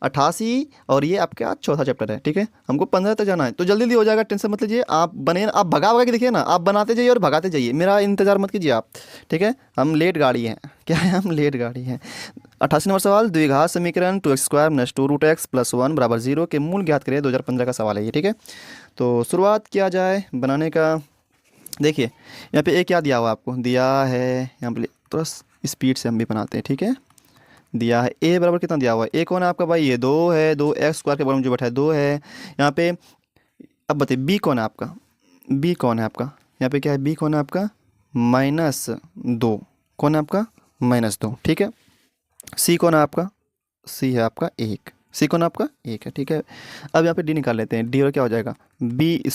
88, और ये आपके आज चौथा चैप्टर है, ठीक है। हमको 15 तक जाना है, तो जल्दी जल्दी हो जाएगा, टेंशन मत लीजिए। आप बने, आप भगा के देखिए ना, आप बनाते जाइए और भगाते जाइए, मेरा इंतजार मत कीजिए आप, ठीक है। हम लेट गाड़ी हैं, क्या है, हम लेट गाड़ी हैं। 88 नंबर सवाल, द्विघात समीकरण 2x² - 2√x + 1 = 0 के मूल ज्ञात करें, 2015 का सवाल है ये, ठीक है। तो शुरुआत किया जाए बनाने का। देखिए यहाँ पे क्या दिया हुआ आपको, दिया है यहाँ पे, थोड़ा स्पीड से हम भी बनाते हैं, ठीक है। दिया है a बराबर कितना दिया हुआ है, a कौन है आपका भाई, ये 2 है, 2x² के बराबर में जो बैठा है 2 है यहाँ पे। अब बताइए b कौन है आपका, b कौन है आपका, यहाँ पे क्या है, b कौन है आपका -2, कौन है आपका -2, ठीक है। c कौन है आपका, c है आपका 1, c कौन है आपका 1 है, ठीक है। अब यहाँ पे d निकाल लेते हैं, d और क्या हो जाएगा b² -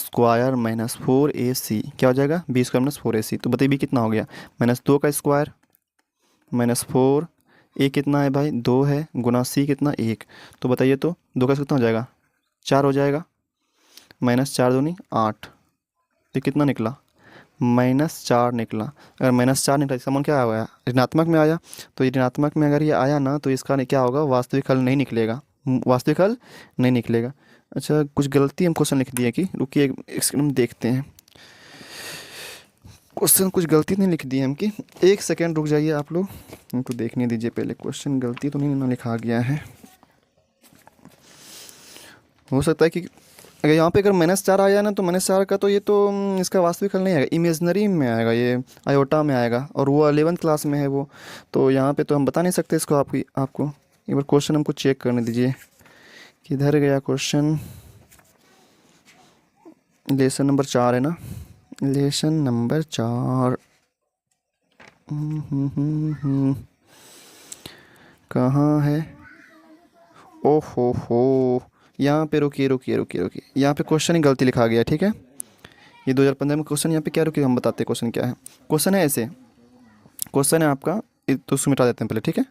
4ac, क्या हो जाएगा b² - 4ac। तो बताइए b कितना हो गया, -2 का स्क्वायर -4, a कितना है भाई 2 है, गुना c कितना 1, तो बताइए तो 2 का कितना हो जाएगा 4 हो जाएगा, -4 दूनी 8, तो कितना निकला -4 निकला। अगर -4 निकला इसका मान क्या आया, ऋणात्मक में आया, तो ऋणात्मक में अगर ये आया ना तो इसका क्या होगा, वास्तविक हल नहीं निकलेगा, वास्तविक हल नहीं निकलेगा। अच्छा कुछ गलती हम क्वेश्चन लिख दिए कि, रुकिए इसको हम देखते हैं, क्वेश्चन कुछ गलती नहीं लिख दी है हम कि, एक सेकेंड रुक जाइए आप लोग, हमको देखने दीजिए पहले, क्वेश्चन गलती तो नहीं ना लिखा गया है। हो सकता है कि अगर यहाँ पे अगर -4 आया ना तो -4 का तो ये तो इसका वास्तविक हल नहीं आएगा, इमेजनरी में आएगा, ये आयोटा में आएगा, और वो 11th क्लास में है वो, तो यहाँ पे तो हम बता नहीं सकते इसको। आपको एक बार क्वेश्चन हमको चेक करने दीजिए, किधर गया क्वेश्चन, लेसन नंबर 4 है ना, लेसन नंबर 4 कहाँ है, ओहो हो, यहाँ पे रुकिए, यहाँ पे क्वेश्चन ही गलती लिखा गया, ठीक है। ये 2015 में क्वेश्चन, यहाँ पे क्या, रुकिए हम बताते हैं क्वेश्चन क्या है। क्वेश्चन है ऐसे, क्वेश्चन है आपका, तो उसको मिटा देते हैं पहले, ठीक है।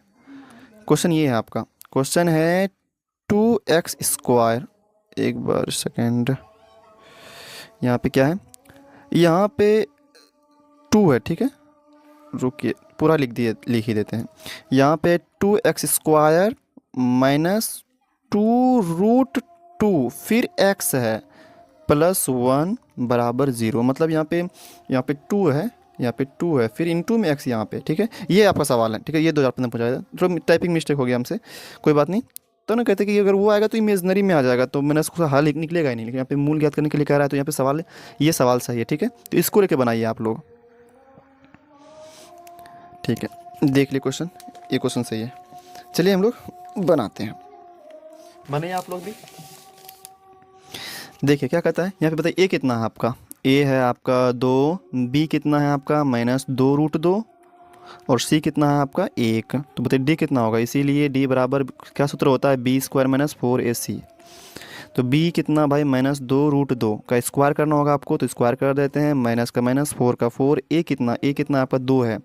क्वेश्चन ये है आपका, क्वेश्चन है 2x², एक बार सेकेंड, यहाँ पे क्या है, यहाँ पे 2 है, ठीक है, रुकिए पूरा लिख ही देते हैं। यहाँ पे 2x² - 2√2 फिर x है +1 = 0, मतलब यहाँ पे 2 है, यहाँ पे 2 है, फिर इनटू में x यहाँ पे, ठीक है। ये आपका सवाल है, ठीक है, ये 2015 पूछा जाएगा, तो टाइपिंग मिस्टेक हो गया हमसे, कोई बात नहीं। तो ना कहते कि अगर वो आएगा तो इमेजनरी में आ जाएगा, तो मैंने उसको हल निकलेगा ही नहीं, लेकिन यहाँ पे मूल ज्ञात करने के लिए कह रहा है, तो यहाँ पे सवाल है, ये सवाल सही है, ठीक है। तो इसको लेके बनाइए आप लोग, ठीक है। देख लिए क्वेश्चन, ये क्वेश्चन सही है, चलिए हम लोग बनाते हैं, बने आप लोग भी। देखिए क्या कहता है यहाँ पे, बताइए a कितना है आपका, a है आपका 2, b कितना है आपका -2√2, और c कितना है आपका 1, तो बताइए d कितना होगा, इसीलिए d बराबर क्या सूत्र होता है b² - 4ac। तो b कितना भाई -2√2 का स्क्वायर करना होगा आपको, तो स्क्वायर कर देते हैं, माइनस का माइनस 4 का 4, a कितना आपका 2 है,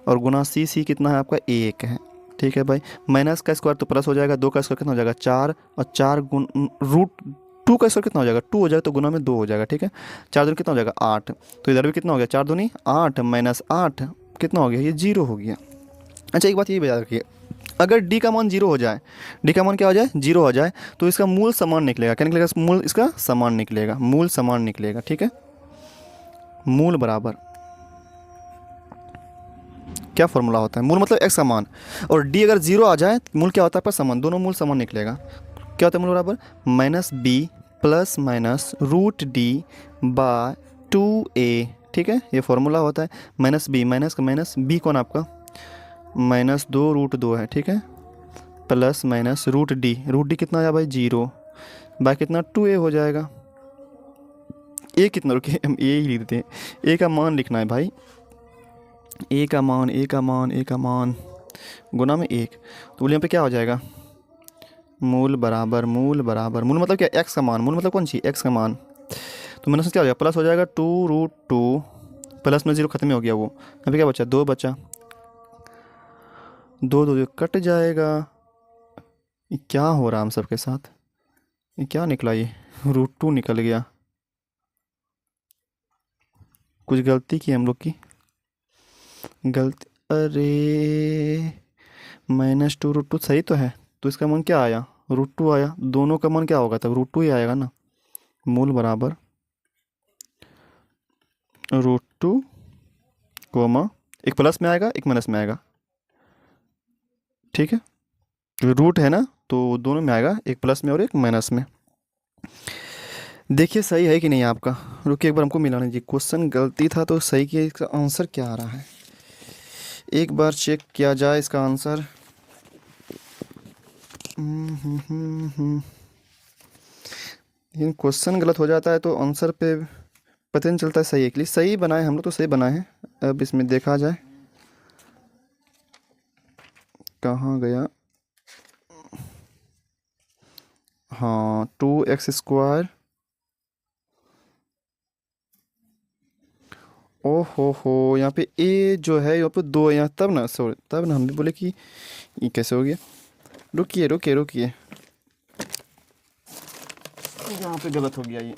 और गुना c कितना है आपका 1 है, ठीक है भाई। माइनस का स्क्वायर तो प्लस हो जाएगा, 2 का स्क्वायर कितना हो जाएगा 4, और 4 √2 का स्क्वायर कितना हो जाएगा 2 हो जाएगा, तो गुना में 2 हो जाएगा, ठीक है। 4 दूनी कितना हो जाएगा 8, तो इधर भी कितना हो गया 4 दूनी 8 -8 कितना हो गया, ये 0 हो गया। अच्छा एक बात ये बता रखिए, अगर d का मान 0 हो जाए, d का मान क्या हो जाए 0 हो जाए, तो इसका मूल समान निकलेगा, क्या निकलेगा, मूल इसका समान निकलेगा, मूल समान निकलेगा, ठीक है। मूल बराबर क्या फॉर्मूला होता है? मूल मतलब एक्स का मान, और डी अगर जीरो आ जाए तो मूल क्या होता है आपका समान, दोनों मूल समान निकलेगा। क्या होता है मूल बराबर minus B plus minus root D by 2a। ठीक है, ये फॉर्मूला होता है। माइनस बी, माइनस का माइनस, बी कौन आपका -2√2 है। ठीक है, प्लस माइनस रूट डी कितना आया भाई 0, बाय कितना 2a हो जाएगा। ए कितना, रुकिए हम ए ही लिख देते हैं, ए का मान लिखना है भाई, ए का मान, ए का मान, ए का मान गुना में 1। तो बोलिए यहाँ पे क्या हो जाएगा, मूल बराबर, मूल मतलब क्या, एक्स का मान, मूल मतलब कौन सी एक्स का मान। तो माइनस क्या हो जाएगा, प्लस हो जाएगा 2√2, प्लस में 0 खत्म ही हो गया, वो यहाँ पे क्या बचा, 2 बचा, 2 2 कट जाएगा। ये क्या हो रहा है हम सबके साथ, ये क्या निकला, ये √2 निकल गया। कुछ गलती की हम लोग की, गलती, अरे -2√2 सही तो है, तो इसका मान क्या आया, √2 आया। दोनों का मान क्या होगा तब, √2 ही आएगा ना। मूल बराबर √2 कोमा, एक प्लस में आएगा एक माइनस में आएगा। ठीक है, रूट है ना, तो दोनों में आएगा, एक प्लस में और एक माइनस में। देखिए सही है कि नहीं आपका, रुकिए एक बार हमको मिलाने दीजिए, क्वेश्चन गलती था तो सही किया, इसका आंसर क्या आ रहा है एक बार चेक किया जाए इसका आंसर। लेकिन क्वेश्चन गलत हो जाता है तो आंसर पे पता नहीं चलता है सही है कि सही बनाए हम लोग, तो सही बनाए हैं। अब इसमें देखा जाए कहाँ गया, हाँ 2x², ओहो यहाँ पे ए जो है यहाँ पे 2 है यहाँ, तब ना सॉरी, तब ना हम भी बोले कि ये कैसे हो गया। रुकिए रुकिए रुकिए, यहाँ पे गलत हो गया ये।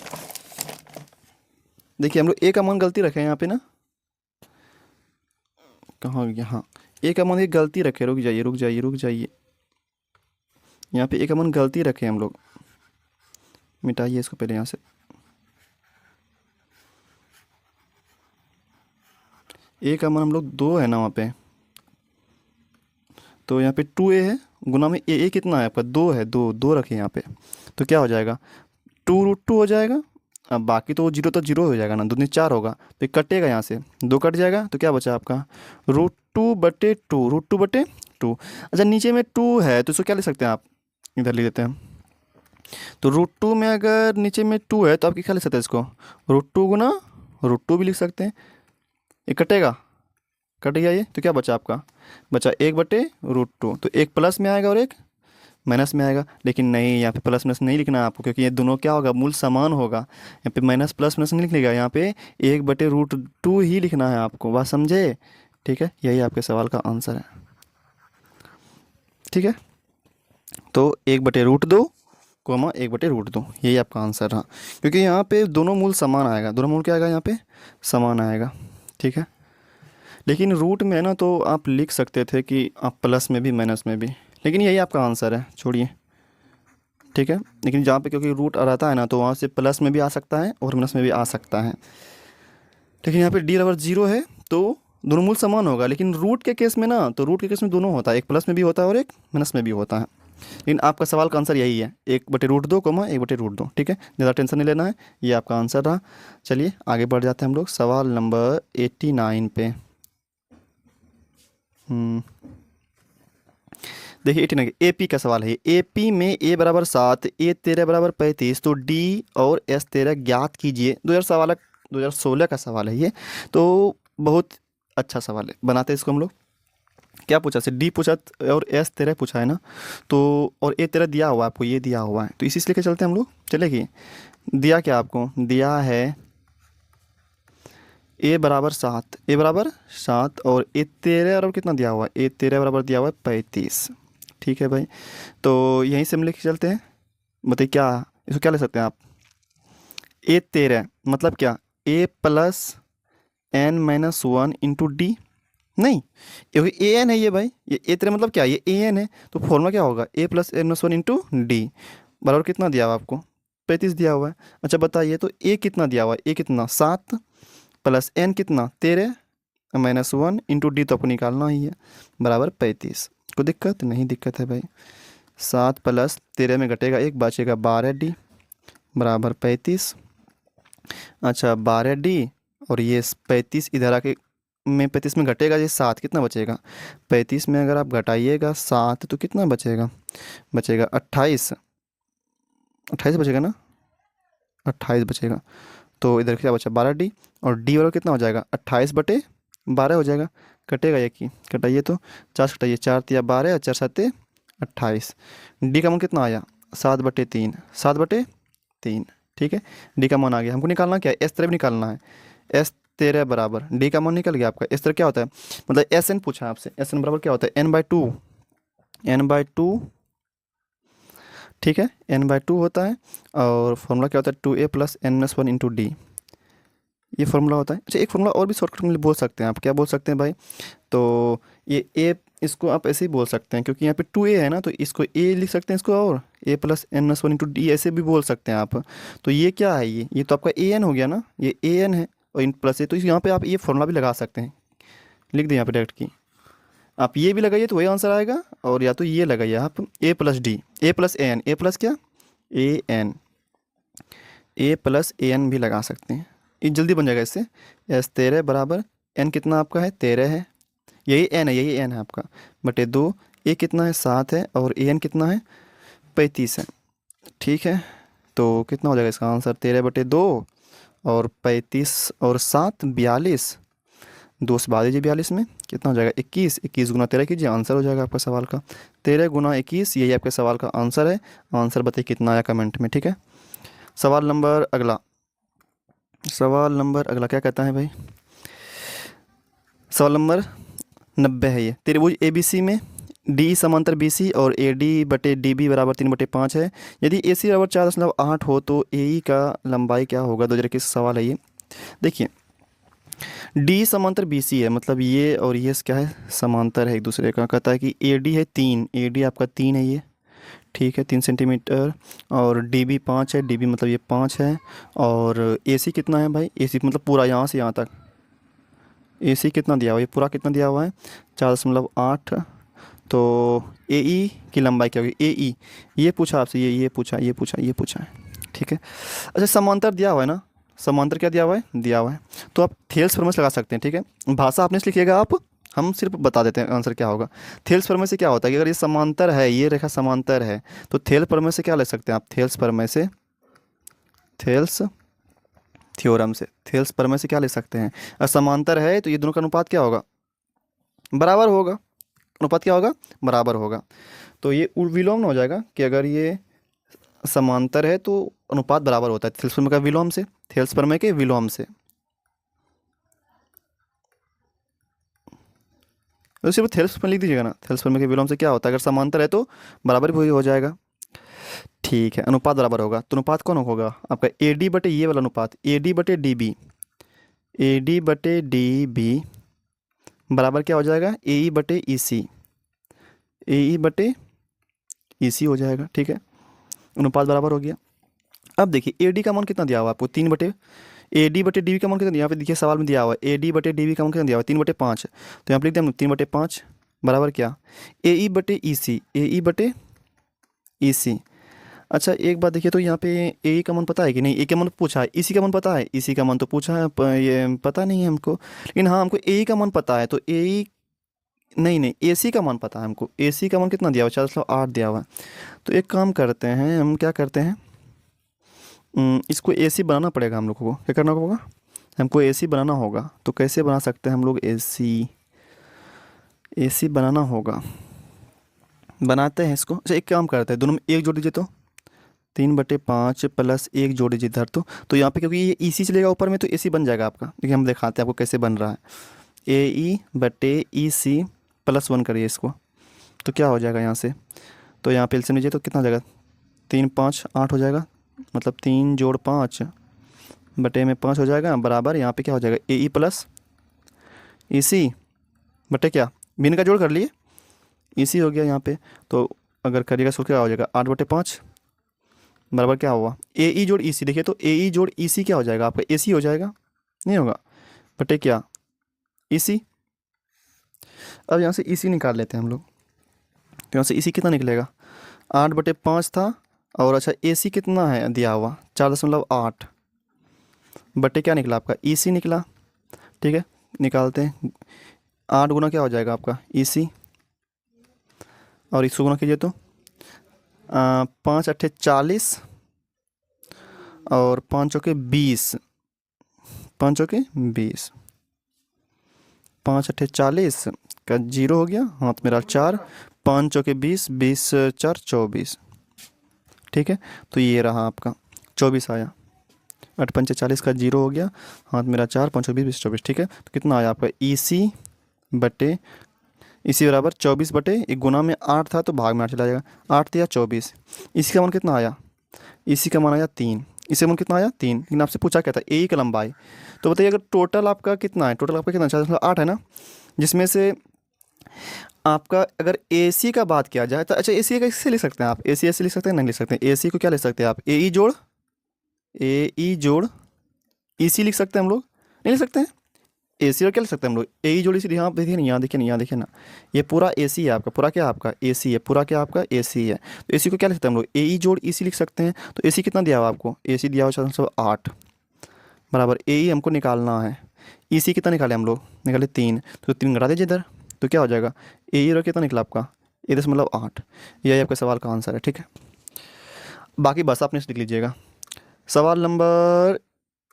देखिए हम लोग ए का मान गलती रखे हैं यहाँ पे ना, कहाँ गया, हाँ ए का मान एक गलती रखे, रुक जाइए रुक जाइए रुक जाइए, यहाँ पे ए का मान गलती रखे हम लोग, मिटाइए इसको पहले यहाँ से। ए का मान हम लोग 2 है ना वहाँ पे, तो यहाँ पे 2a है, गुना में ए कितना है आपका 2 है, 2 रखे यहाँ पे, तो क्या हो जाएगा 2√2 हो जाएगा। अब बाकी तो 0 तो 0 हो जाएगा ना, 2 4 होगा, तो ये कटेगा यहाँ से, 2 कट जाएगा, तो क्या बचा आपका √2/2, √2/2। अच्छा नीचे में 2 है तो इसको क्या ले सकते हैं आप, इधर ले लेते हैं, तो √2 में अगर नीचे में 2 है तो आप क्या ले सकते हैं इसको, √2 गुना √2 भी लिख सकते हैं। ये कटेगा, कट गया ये, तो क्या बचा आपका, बचा 1/√2, तो एक प्लस में आएगा और एक माइनस में आएगा। लेकिन नहीं, यहाँ पे प्लस माइनस नहीं लिखना है आपको, क्योंकि ये दोनों क्या होगा, मूल समान होगा। यहाँ पे माइनस प्लस माइनस नहीं लिखनेगा, यहाँ पे 1/√2 ही लिखना है आपको, बात समझे। ठीक है, यही आपके सवाल का आंसर है। ठीक है, तो 1/√2 कोमा 1/√2, यही आपका आंसर रहा, क्योंकि यहाँ पे दोनों मूल समान आएगा, दोनों मूल क्या आएगा यहाँ पे, समान आएगा। ठीक है, लेकिन रूट में है ना, तो आप लिख सकते थे कि आप प्लस में भी माइनस में भी, लेकिन यही आपका आंसर है, छोड़िए। ठीक है, लेकिन जहाँ पे क्योंकि रूट रहता है ना, तो वहाँ से प्लस में भी आ सकता है और माइनस में भी आ सकता है। लेकिन यहाँ पे डी बराबर 0 है तो दोनों मूल समान होगा, लेकिन रूट के केस में ना, तो रूट के केस में दोनों होता है, एक प्लस में भी होता है और एक माइनस में भी होता है। लेकिन आपका सवाल का आंसर यही है, 1/√2 कोमा 1/√2। ठीक है, ज़्यादा टेंशन नहीं लेना है, ये आपका आंसर रहा। चलिए आगे बढ़ जाते हैं हम लोग सवाल नंबर 89 पे। देखिए 89 एपी का सवाल है। एपी में ए बराबर 7, ए 13 बराबर 35, तो डी और एस 13 ज्ञात कीजिए। 2016 का सवाल है ये, तो बहुत अच्छा सवाल है, बनाते हैं इसको हम लोग। क्या पूछा से, डी पूछा और एस 13 पूछा है ना, तो और ए 13 दिया हुआ है आपको, ये दिया हुआ है, तो इसी से लेके चलते हैं हम लोग। चलेगी, दिया क्या आपको, दिया है ए बराबर 7, ए बराबर 7, और ए 13 बराबर कितना दिया हुआ है, ए 13 बराबर दिया हुआ है 35। ठीक है भाई, तो यहीं से हम लेके चलते हैं। बताइए क्या, इसको क्या ले सकते हैं आप, ए 13 मतलब क्या, ए प्लस n-1 इंटू डी, नहीं क्योंकि ए एन है ये भाई, ये ए 13 मतलब क्या, ये ए एन है, तो फॉर्मूला क्या होगा, ए प्लस n-1 इंटू डी, बराबर कितना दिया हुआ आपको 35 दिया हुआ है। अच्छा बताइए, तो ए कितना दिया हुआ है, ए कितना 7 प्लस एन कितना 13, -1 इंटू डी तो आपको निकालना ही है, बराबर 35। कोई दिक्कत नहीं? दिक्कत है भाई। 7 प्लस 13 में घटेगा 1, बचेगा 12D बराबर 35। अच्छा 12D और ये 35 इधर आके में 35 में घटेगा ये 7, कितना बचेगा? 35 में अगर आप घटाइएगा 7 तो कितना बचेगा? बचेगा 28। 28 बचेगा ना? 28 बचेगा। तो इधर क्या बचा? 12D और डी वाला कितना हो जाएगा? 28/12 हो जाएगा। कटेगा ये की कटाइए तो 4 से कटाइए, 4 तिया 12 और 4 7 28। डी का मान कितना आया? 7/3, 7/3। ठीक है, डी का मान आ गया। हमको निकालना क्या है? एस तरफ निकालना है। एस 13 बराबर डी का मान निकल गया आपका। इस तरह क्या होता है, मतलब एस एन पूछा आपसे, एस एन बराबर क्या होता है? n/2, n/2। ठीक है, n/2 होता है। और फॉर्मूला क्या होता है? 2a + n-1 इंटू डी, ये फॉर्मूला होता है। अच्छा एक फॉर्मूला और भी शॉर्टकट में बोल सकते हैं आप। क्या बोल सकते हैं भाई? तो ये ए, इसको आप ऐसे ही बोल सकते हैं क्योंकि यहाँ पे 2a है ना, तो इसको a लिख सकते हैं इसको, और a + n-1 इंटू डी ऐसे भी बोल सकते हैं आप। तो ये क्या है? ये तो आपका an हो गया ना, ये an है और इन प्लस ए, तो यहाँ पे आप ये फॉर्मूला भी लगा सकते हैं। लिख दें यहाँ पे डायरेक्ट की, आप ये भी लगाइए तो वही आंसर आएगा, और या तो ये लगाइए आप a + d, a + an, a plus क्या? an, a + an भी लगा सकते हैं। ये जल्दी बन जाएगा इससे। एस 13 बराबर n कितना आपका है? 13 है, यही n है, यही n है आपका, बटे 2। a कितना है? 7 है, और an कितना है? 35 है। ठीक है, तो कितना हो जाएगा इसका आंसर? 13/2 और 35 और 7 42। 2 से बाद दीजिए 42 में, कितना हो जाएगा? 21। 21 गुना 13 कीजिए, आंसर हो जाएगा आपका सवाल का। 13 गुना 21, यही आपके सवाल का आंसर है। आंसर बताइए कितना आया कमेंट में। ठीक है, सवाल नंबर अगला। सवाल नंबर अगला क्या कहता है भाई? सवाल नंबर 90 है ये। त्रिभुज ए बी सी में डी समांतर बी सी और ए डी बटे डी बी बराबर 3/5 है। यदि ए सी बराबर 4.8 हो तो ए ई का लंबाई क्या होगा? 2021 सवाल है ये। देखिए डी समांतर बी सी है, मतलब ये और ये क्या है? समांतर है एक दूसरे का। कहता है कि ए डी है 3, ए डी आपका 3 है ये, ठीक है 3 सेंटीमीटर, और डी बी 5 है, डी बी मतलब ये 5 है। और ए सी कितना है भाई? ए सी मतलब पूरा यहाँ से यहाँ तक ए सी कितना दिया हुआ है? ये पूरा कितना दिया हुआ है? 4.8। तो ए ई की लंबाई क्या होगी? ए ई ये पूछा आपसे, ये पूछा, ये पूछा, ये पूछा है। ठीक है, अच्छा समांतर दिया हुआ है ना, समांतर क्या दिया हुआ है? दिया हुआ है। तो आप थेल्स फॉर्मूला से लगा सकते हैं। ठीक है, भाषा आपने से लिखिएगा आप, हम सिर्फ बता देते हैं आंसर क्या होगा। थेल्स फॉर्मूले से क्या होता है कि अगर ये समांतर है, ये रेखा समांतर है, तो थेल्स फॉर्मूले से क्या ले सकते हैं आप? थेल्स फॉर्मूले से, थेल्स थ्योरम से, थेल्स प्रमेय से क्या ले सकते हैं? अगर समांतर है तो ये दोनों का अनुपात क्या होगा? बराबर होगा। अनुपात क्या होगा? बराबर होगा। तो ये विलोम हो जाएगा कि अगर ये समांतर है तो अनुपात बराबर होता है थेल्स प्रमेय का विलोम से, थेल्स प्रमेय के विलोम से। तो सिर्फ थेल्स प्रमेय लिख दीजिएगा ना, थेल्स प्रमेय के विलोम से क्या होता है? अगर समांतर है तो बराबर भी हो जाएगा। ठीक है, अनुपात बराबर होगा, तो अनुपात कौन होगा आपका? ए डी बटे ये वाला अनुपात, ए डी बटे डी बी, ए डी बटे डी बी बराबर क्या हो जाएगा? ए ई बटे ई सी, ए ई बटे ई सी हो जाएगा। ठीक है, अनुपात बराबर हो गया। अब देखिए ए डी का मान कितना दिया हुआ है आपको? 3 ए डी बटे डी बी का मान कितना दिया? यहाँ पे देखिए सवाल में दिया हुआ है ए डी बटे डी बी का मान कितना दिया हुआ है? 3/5। तो यहाँ पे लिख दें 3/5 बराबर क्या? ए ई बटे ई सी, ए ई बटे ई सी। अच्छा एक बात देखिए, तो यहाँ पे ए का मान पता है कि नहीं? ए का मान पूछा है, इसी का मान पता है? इसी का मान तो पूछा है, ये पता नहीं है हमको, लेकिन हाँ हमको ए का मान पता है। तो ए नहीं नहीं, ए सी का मान पता है हमको। ए सी का मान कितना दिया हुआ है? 4.8 दिया हुआ है। तो एक काम करते हैं, हम क्या करते हैं, इसको ए सी बनाना पड़ेगा हम लोग को। क्या करना होगा? हमको ए सी बनाना होगा। तो कैसे बना सकते हैं हम लोग ए सी? ए सी बनाना होगा, बनाते हैं इसको। अच्छा एक काम करते हैं, दोनों में एक जोड़ दीजिए तो 3/5 प्लस 1 जोड़ दीजिए इधर। तो यहाँ पे क्योंकि ये ई सी चलेगा ऊपर में तो ए सी बन जाएगा आपका। देखिए हम दिखाते हैं आपको कैसे बन रहा है। ए ई बटे ई सी प्लस 1 करिए इसको, तो क्या हो जाएगा यहाँ से? तो यहाँ पे एलसीएम लीजिए तो कितना हो जाएगा? 3 5 8 हो जाएगा, मतलब 3 जोड़ 5 बटे में 5 हो जाएगा, बराबर यहाँ पे क्या हो जाएगा? ए ई प्लस ई सी बटे क्या, भिन्न का जोड़ कर लिए, ई सी हो गया यहाँ पे। तो अगर करिएगा तो क्या हो जाएगा? 8/5 बराबर क्या हुआ? ए ई जोड़ ई सी। देखिए तो ए ई जोड़ ई सी क्या हो जाएगा आपका? ए सी हो जाएगा, नहीं होगा, बटे क्या? EC। अब यहाँ से EC निकाल लेते हैं हम लोग। तो यहाँ से EC कितना निकलेगा, 8/5 था। और अच्छा AC कितना है दिया हुआ, 4.8 बटे क्या निकला आपका, EC निकला। ठीक है, निकालते हैं। 8 गुना क्या हो जाएगा आपका EC, और इसको गुना कीजिए तो 5 अट्ठे 40 और 5 चौके 20, 5 चौके 20, 5 अट्ठे 40 का 0 हो गया, हाथ मेरा 4, 5 चौके 20, 20 4 24। ठीक है, तो ये रहा आपका 24 आया। 8 पंचे 40 का 0 हो गया, हाथ मेरा 4, 5 20 20 24। ठीक है, तो कितना आया आपका EC बटे इसी बराबर 24 बटे एक, गुना में 8 था तो भाग में 8 चला जाएगा, 8 दिया 24। इसी का मान कितना आया, इसी का मान आया 3। इसका मान कितना आया 3। लेकिन आपसे पूछा क्या था, AE का लंबाई। तो बताइए अगर टोटल आपका कितना है, टोटल आपका कितना 4.8 है ना, जिसमें से आपका अगर AC का बात किया जाए तो अच्छा AC का कैसे लिख सकते हैं आप, AC ऐसे लिख सकते हैं, नहीं लिख सकते हैं। AC को क्या लिख सकते हैं आप, AE जोड़ EC लिख सकते हैं हम लोग, नहीं लिख सकते हैं। AC और क्या लिख सकते हैं हम लोग, AE जोड़ EC। यहाँ देखिए ना, यहाँ देखिए ना, यहाँ देखिए ना, ये पूरा AC है आपका, पूरा क्या आपका AC है, पूरा क्या आपका AC है। तो AC को क्या लिख सकते हैं हम लोग, AE जोड़ EC लिख सकते हैं। तो AC कितना दिया हुआ आपको, AC दिया हुआ 4.8 बराबर AE हमको निकालना है। EC कितना निकाले हम लोग, निकाले 3, तो 3 घटा दीजिए इधर, तो क्या हो जाएगा AE और कितना निकला आपका 1.8। यही आपके सवाल का आंसर है। ठीक है, बाकी बस आपने लिख लीजिएगा। सवाल नंबर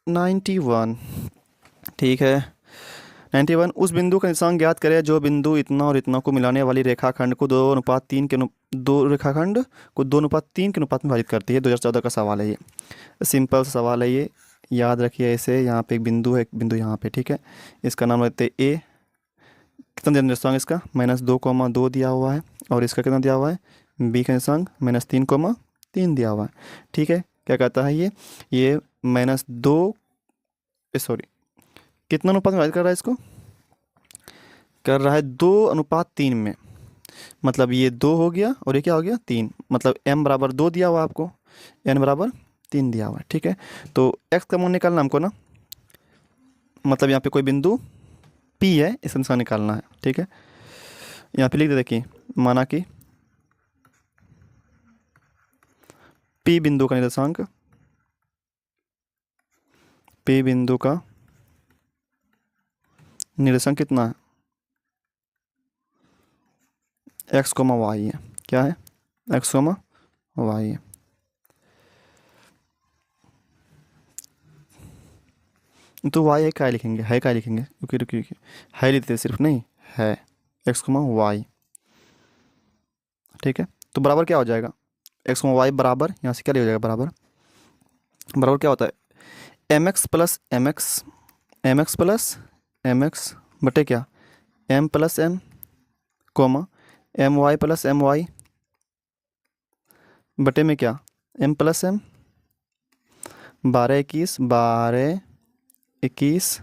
91। ठीक है, 91, उस बिंदु का निशान ज्ञात करें जो बिंदु इतना और इतना को मिलाने वाली रेखाखंड को 2:3 के दो रेखाखंड को 2:3 के अनुपात में विभाजित करती है। 2014 का सवाल है ये, सिंपल सवाल है ये, याद रखिए ऐसे। यहाँ पे एक बिंदु है, एक बिंदु यहाँ पे। ठीक है, इसका नाम लेते हैं A। कितना दिया निर्देशांक इसका, -2,2 दिया हुआ है। और इसका कितना दिया हुआ है, B का निर्देशांक -3,3 दिया हुआ है। ठीक है, क्या कहता है ये -2 सॉरी कितना अनुपात में विभाजित कर रहा है इसको, कर रहा है 2:3 में। मतलब ये 2 हो गया और ये क्या हो गया 3। मतलब m बराबर 2 दिया हुआ आपको, n बराबर 3 दिया हुआ है। ठीक है, तो x का मान निकालना हमको ना, मतलब यहाँ पे कोई बिंदु P है, इसका निशान निकालना है। ठीक है, यहाँ पे लिख दे, देखिए माना कि P बिंदु का निर्देशांक, P बिंदु का निर्देशांक कितना है, x, y है। क्या है, x, y है। तो y है क्या लिखेंगे, है क्या लिखेंगे, रुकिए रुकिए रुकिए, है लिखते सिर्फ नहीं है, x, y। ठीक है, तो बराबर क्या हो जाएगा, x, y बराबर, यहाँ से क्या हो जाएगा बराबर, बराबर क्या होता है mx प्लस mx बटे क्या m plus m, my plus my बटे में क्या m प्लस m। 12 21 12 21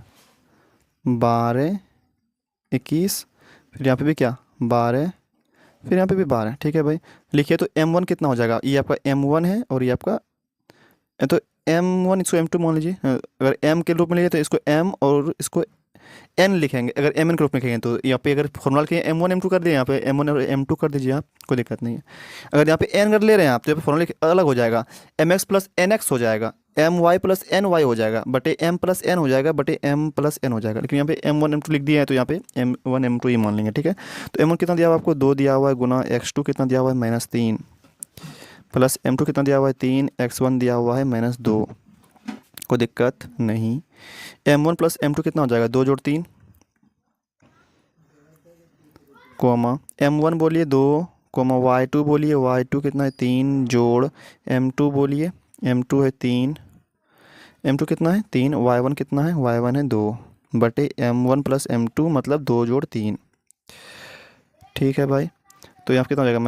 12 21, फिर यहाँ पे भी क्या 12, फिर यहाँ पे भी 12। ठीक है भाई, लिखिए तो m1 कितना हो जाएगा, ये आपका m1 है और ये आपका, तो m1 इसको m2 मान लीजिए। अगर m के रूप में लिए तो इसको m और इसको n लिखेंगे। अगर mn के रूप में लिखेंगे तो यहाँ पे अगर फॉर्मूला के m1 m2 कर दिए, यहाँ पे m1 और m2 कर दीजिए आप, कोई दिक्कत नहीं है। अगर यहाँ पे n कर ले रहे हैं आप तो यहाँ पे फॉर्मूला अलग हो जाएगा, mx प्लस nx हो जाएगा, my प्लस ny हो जाएगा, बटे m प्लस n हो जाएगा, बटे m प्लस n हो जाएगा। लेकिन यहाँ पे m1 m2 लिख दिया है तो यहाँ पे m1 m2 ही मान लेंगे। ठीक है, तो m1 कितना दिया हुआ आपको 2 दिया हुआ है, गुना x2 कितना दिया हुआ है -3, प्लस m2 कितना दिया हुआ है 3, x1 दिया हुआ है -2। कोई दिक्कत नहीं। m1 प्लस m2 कितना हो जाएगा 2 जोड़ 3, कोमा m1 बोलिए 2, कोमा y2 बोलिए, y2 कितना है 3 जोड़ m2 बोलिए, m2 है 3, m2 कितना है 3, y1 कितना है, y1 है 2, बटे m1 प्लस m2 मतलब 2 जोड़ 3। ठीक है भाई, तो यहाँ कितना हो जाएगा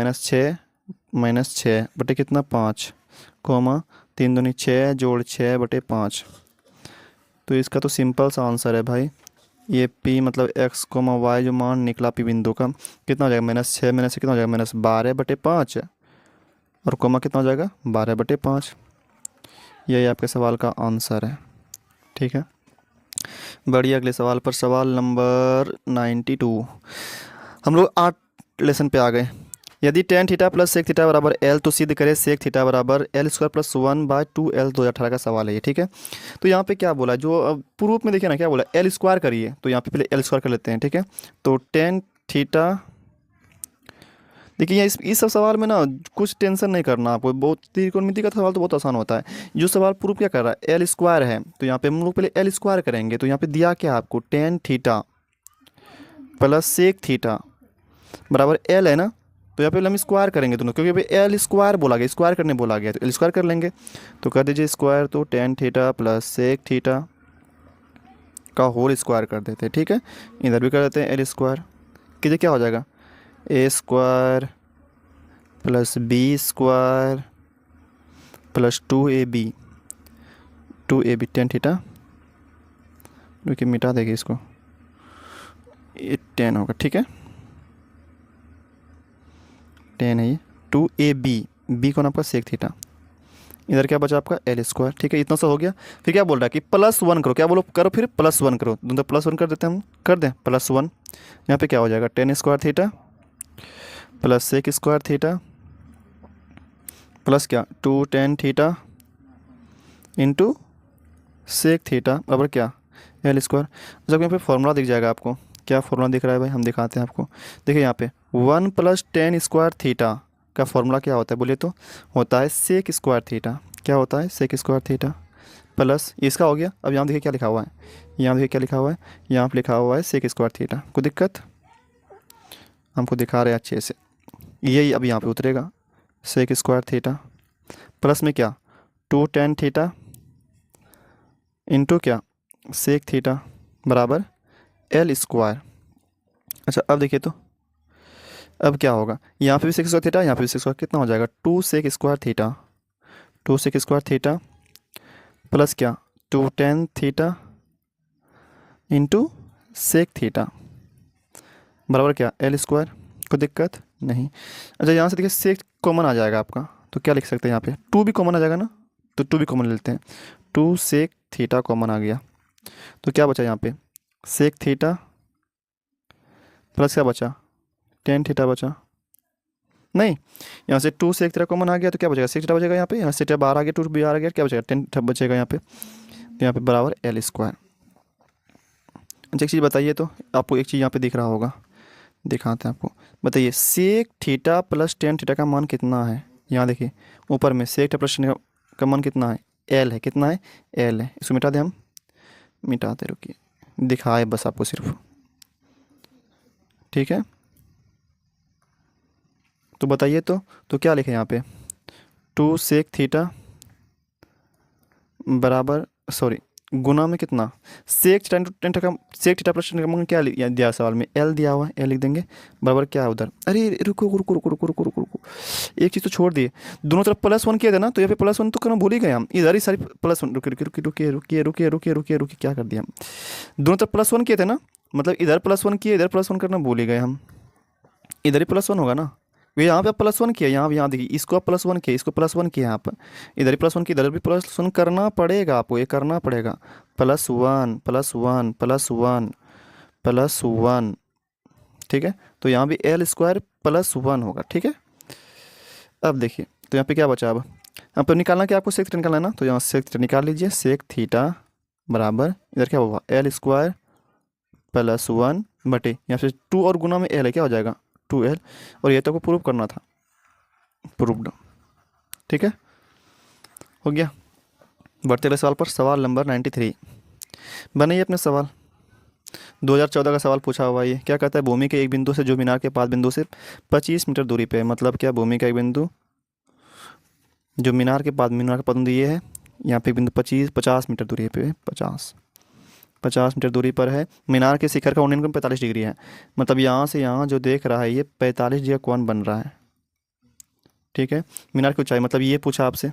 -6 बटे कितना 5, कोमा 3 दूनी 6 जोड़ 6 बटे 5। तो इसका तो सिंपल सा आंसर है भाई, ये P मतलब x, y जो मान निकला P बिंदु का कितना हो जाएगा -6 में से कितना हो जाएगा -12 बटे 5, और कोमा कितना हो जाएगा 12 बटे 5। यही आपके सवाल का आंसर है। ठीक है, बढ़िया, अगले सवाल पर, सवाल नंबर 92। हम लोग 8 लेसन पे आ गए। यदि tan theta plus sec theta बराबर एल तो सिद्ध करें सेक थीटा बराबर एल स्क्वायर प्लस 1/2 एल। 2018 का सवाल है ये, ठीक है। तो यहाँ पे क्या बोला, जो प्रूफ में देखिए ना क्या बोला, एल स्क्वायर करिए, तो यहाँ पे पहले एल स्क्वायर कर लेते हैं, ठीक है। तो टेन थीटा, देखिए इस सब सवाल में ना कुछ टेंशन नहीं करना आपको, बहुत त्रिकोणमिति का सवाल तो बहुत आसान होता है। जो सवाल प्रूफ क्या कर रहा है, एल स्क्वायर है, तो यहाँ पे हम लोग पहले एल स्क्वायर करेंगे। तो यहाँ पे दिया क्या आपको, tan theta plus sec theta बराबर एल है ना। तो यहाँ पे हम स्क्वायर करेंगे दोनों, क्योंकि भाई एल स्क्वायर बोला गया, स्क्वायर करने बोला गया, तो एल स्क्वायर कर लेंगे। तो कर दीजिए स्क्वायर, तो tan theta plus sec theta का होल स्क्वायर कर देते हैं, ठीक है। इधर भी कर देते हैं एल स्क्वायर, कीजिए क्या हो जाएगा, A square plus B square plus 2ab tan theta, क्योंकि मिटा देगी इसको, ये 10 होगा, ठीक है। 10 है ये, 2ab कौन आपका सेक थीटा, इधर क्या बचा आपका एल स्क्वायर, ठीक है। इतना सा हो गया। फिर क्या बोल रहा है कि +1 करो, क्या बोलो करो, फिर +1 करो, दोनों +1 कर देते हैं हम, कर दें +1। यहाँ पे क्या हो जाएगा, 10 square theta plus sec square theta plus क्या 2 tan theta into sec theta बराबर क्या एल स्क्वायर। जब यहाँ पे फॉर्मूला दिख जाएगा आपको, क्या फॉर्मूला दिख रहा है भाई, हम दिखाते हैं आपको। देखिए यहाँ पे 1 + 10 स्क्वायर थीटा का फॉर्मूला क्या होता है बोलिए, तो होता है सेक स्क्वायर थीटा। क्या होता है, सेक स्क्वायर थीटा प्लस इसका हो गया। अब यहाँ देखिए क्या लिखा हुआ है, यहाँ देखिए क्या लिखा हुआ है, यहाँ पे लिखा हुआ है सेक स्क्वायर थीटा। कोई दिक्कत, हमको दिखा रहे हैं अच्छे से, यही अब यहाँ पे उतरेगा, सेक स्क्वायर थीटा प्लस में क्या 2 टेन थीटा इंटू क्या सेक थीटा बराबर एल स्क्वायर। अच्छा अब देखिए, तो अब क्या होगा, यहाँ पे भी सेक स्क्वायर थीटा, यहाँ पे भी सेक स्क्वायर, कितना हो जाएगा 2 sec square theta, 2 sec square theta plus क्या 2 tan theta into sec theta बराबर क्या एल स्क्वायर। कोई दिक्कत नहीं। अच्छा यहाँ से देखिए सेक कॉमन आ जाएगा आपका, तो क्या लिख सकते हैं यहाँ पे, 2 भी कॉमन आ जाएगा ना, तो 2 भी कॉमन ले लेते हैं। 2 सेक थीटा कॉमन आ गया, तो क्या बचा यहाँ पे सेक थीटा प्लस क्या बचा टेन थीटा बचा, नहीं यहाँ से 2 सेक थीटा कॉमन आ गया, तो क्या बचेगा सेक थीटा बचेगा यहाँ पे, यहाँ से थीटा बाहर आ गया, 2 बाहर आ गया, क्या बचेगा टेन थीटा बचेगा यहाँ पे। तो यहाँ पे बराबर एल स्क्वायर। अच्छा एक चीज़ बताइए, तो आपको एक चीज़ यहाँ पे दिख रहा होगा, दिखाते हैं आपको, बताइए sec theta plus tan theta का मान कितना है। यहाँ देखिए ऊपर में सेक थीटा प्लस टेन का मान कितना है, एल है, कितना है एल है। इसको मिटा दें हम, मिटाते रुकिए, दिखाए बस आपको सिर्फ, ठीक है। तो बताइए, तो क्या लिखे यहाँ पे 2 सेक थीटा बराबर, सॉरी गुना में कितना सेक टेन टेन का, सेक थीटा प्लस टेन का मान क्या दिया है सवाल में, एल दिया हुआ है, एल लिख देंगे बराबर क्या है उधर, अरे रुको रुको रुको रुको रुको रुको रुको, एक चीज़ तो छोड़ दिए, दोनों तरफ +1 किया था ना, तो यहाँ पे +1 तो करना भूल ही गए हम, इधर ही सारी +1, रुके रुके रुके रुके रुके रुके रुके रुके रुके क्या कर दिया हम, दोनों तरफ +1 किए थे ना, मतलब इधर +1 किए, इधर +1 करना भूल ही गए हम, इधर ही +1 होगा ना, ये यहाँ पे +1 किया, यहाँ देखिए इसको आप +1 किया, इसको +1 किया, यहाँ पर इधर ही +1 किया, इधर भी +1 करना पड़ेगा आपको, ये करना पड़ेगा, +1 +1 +1 +1, ठीक है। तो यहाँ भी एल स्क्वायर +1 होगा, ठीक है। अब देखिए तो यहाँ पे क्या बचा, अब तो निकालना क्या आपको, सेक थीटा निकालना है ना, तो यहाँ सेक थीटा निकाल लीजिए, सेक थीटा बराबर इधर क्या होगा एल स्क्वायर +1 बटे यहाँ से 2 और गुना में एल है, क्या हो जाएगा 2l, और ये तो को प्रूव करना था, प्रूव्ड, ठीक है, हो गया। बढ़ते अगले सवाल पर, सवाल नंबर 93। बनाइए अपने सवाल, 2014 का सवाल पूछा हुआ, ये क्या कहता है, भूमि के एक बिंदु से जो मीनार के पास बिंदु से 25 मीटर दूरी पे, मतलब क्या भूमि का एक बिंदु जो मीनार के पास बिंदु ये है, यहाँ पे बिंदु 50 मीटर दूरी पे, 50 मीटर दूरी पर है, मीनार के शिखर का उन्नयन कोण 45 डिग्री है, मतलब यहाँ से यहाँ जो देख रहा है ये 45 डिग्री का कोण बन रहा है, ठीक है। मीनार की ऊंचाई, मतलब ये पूछा आपसे,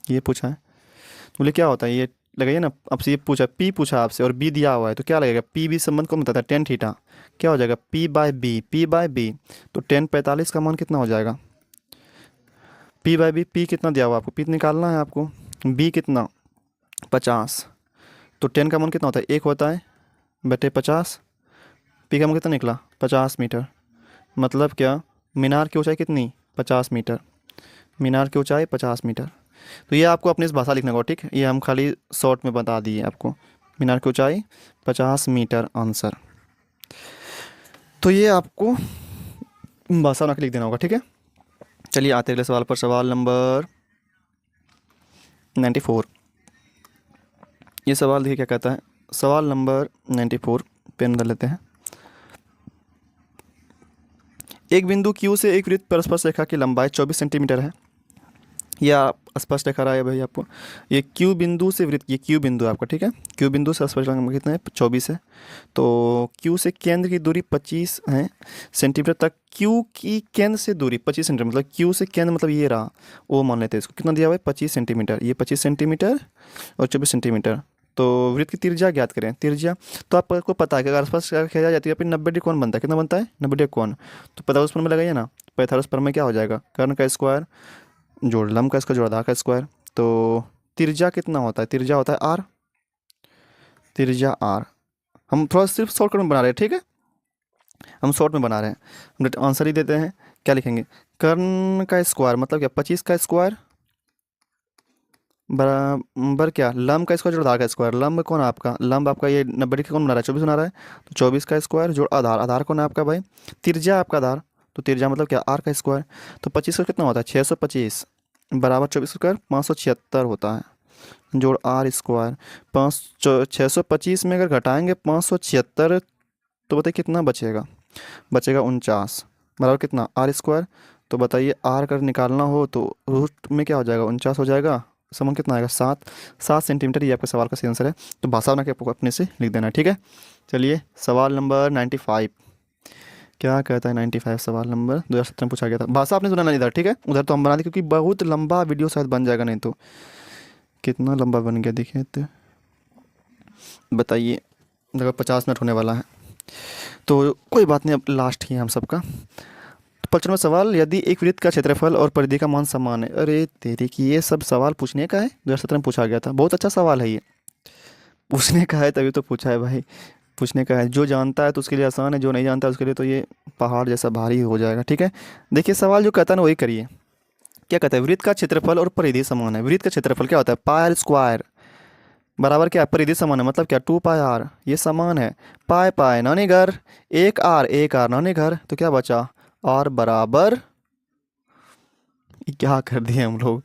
ये पूछा है, तो बोले क्या होता है, ये लगाइए ना, आपसे ये पूछा पी पूछा आपसे और बी दिया हुआ है, तो क्या लगेगा पी बी संबंध को बताता है टेन थीटा, क्या हो जाएगा पी बाय बी, तो 10 45 का मान कितना हो जाएगा, पी कितना दिया हुआ आपको, पी निकालना है आपको, बी कितना 50, तो 10 का मान कितना होता है, 1 होता है बटे 50। पी का मान कितना निकला, 50 मीटर। मतलब क्या, मीनार की ऊंचाई कितनी, 50 मीटर। मीनार की ऊंचाई 50 मीटर। तो ये आपको अपनी इस भाषा लिखने को, ठीक है, ये हम खाली शॉर्ट में बता दिए आपको। मीनार की ऊंचाई 50 मीटर आंसर। तो ये आपको भाषा बना के लिख देना होगा, ठीक है। चलिए आते हैं अगले सवाल पर। सवाल नंबर 94। ये सवाल देखिए क्या कहता है। सवाल नंबर 94 पेन कर लेते हैं। एक बिंदु Q से एक वृत्त पर स्पर्श रेखा की लंबाई 24 सेंटीमीटर है। यह स्पष्ट रेखा रहा है भाई आपको। ये Q बिंदु से वृत्त, ये Q बिंदु है आपका, ठीक है। Q बिंदु से स्पर्श रेखा कितना है, 24 है। तो Q से केंद्र की दूरी 25 है सेंटीमीटर तक। Q की केंद्र से दूरी 25 सेंटीमीटर, मतलब Q से केंद्र मतलब ये रहा, वो मान लेते हैं इसको। कितना दिया हुआ है, 25 सेंटीमीटर। ये 25 सेंटीमीटर और 24 सेंटीमीटर। तो वृत्त की त्रिज्या ज्ञात करें। त्रिज्या तो आपको पता है कि अगर आसपास खींचा जाती है फिर 90 डिग्री कौन बनता है, कितना बनता है, 90 डिग्री कौन। तो पैंतालीस पर में लगाइए ना, 45 पर में क्या हो जाएगा, कर्ण का स्क्वायर जोड़ लंब का इसका जोड़ आधार का स्क्वायर। तो त्रिज्या कितना होता है, त्रिज्या होता है आर। त्रिज्या आर। हम थोड़ा सिर्फ शॉर्टकट में बना रहे हैं, ठीक है, हम शॉर्ट में बना रहे हैं। हम आंसर ही देते हैं, क्या लिखेंगे, कर्ण का स्क्वायर मतलब क्या, 25 का स्क्वायर बराबर क्या, लंब का स्क्वायर जोड़ आधार का स्क्वायर। लंब कौन है आपका, लंब आपका ये 90 डिग्री कौन बना रहा है, 24 बना रहा है। तो 24 का स्क्वायर जोड़ आधार, आधार कौन है आपका भाई, त्रिज्या आपका आधार। तो त्रिज्या मतलब क्या, आर का स्क्वायर। तो 25 का कितना होता है, 625 बराबर 24 स्क्वायर 576 होता है जोड़ आर स्क्वायर। 625 में अगर घटाएंगे 576 तो बताइए कितना बचेगा, बचेगा 49 बराबर कितना, आर स्क्वायर। तो बताइए आर अगर निकालना हो तो रूट में क्या हो जाएगा, 49 हो जाएगा। समान कितना आएगा, 7 सेंटीमीटर। ये आपके सवाल का सही आंसर है। तो भाषा बना के आपको अपने से लिख देना है, ठीक है। चलिए सवाल नंबर 95 क्या कहता है। 95 सवाल नंबर 2017 में पूछा गया था। भाषा आपने सुना नहीं इधर, ठीक है, उधर तो हम बना दी क्योंकि बहुत लंबा वीडियो शायद बन जाएगा, नहीं तो कितना लंबा बन गया देखिए। तो बताइए, देखो 50 मिनट होने वाला है तो कोई बात नहीं, अब लास्ट ही है हम सबका। तो 55वां सवाल, यदि एक वृत्त का क्षेत्रफल और परिधि का मान समान है। अरे तेरे की, ये सब सवाल पूछने का है, 2017 में पूछा गया था। बहुत अच्छा सवाल है ये, पूछने का है तभी तो पूछा है भाई, पूछने का है। जो जानता है तो उसके लिए आसान है, जो नहीं जानता है उसके लिए तो ये पहाड़ जैसा भारी हो जाएगा, ठीक है। देखिए सवाल जो कहता है ना वही करिए। क्या कहता है, वृत्त का क्षेत्रफल और परिधि समान है। वृत्त का क्षेत्रफल क्या होता है, पाई आर स्क्वायर बराबर क्या है, परिधि समान है मतलब क्या, 2 पाई आर। ये समान है, पाई पाई नानी घर, एक आर नानी घर। तो क्या बचा, आर बराबर, ये क्या कर दिए हम लोग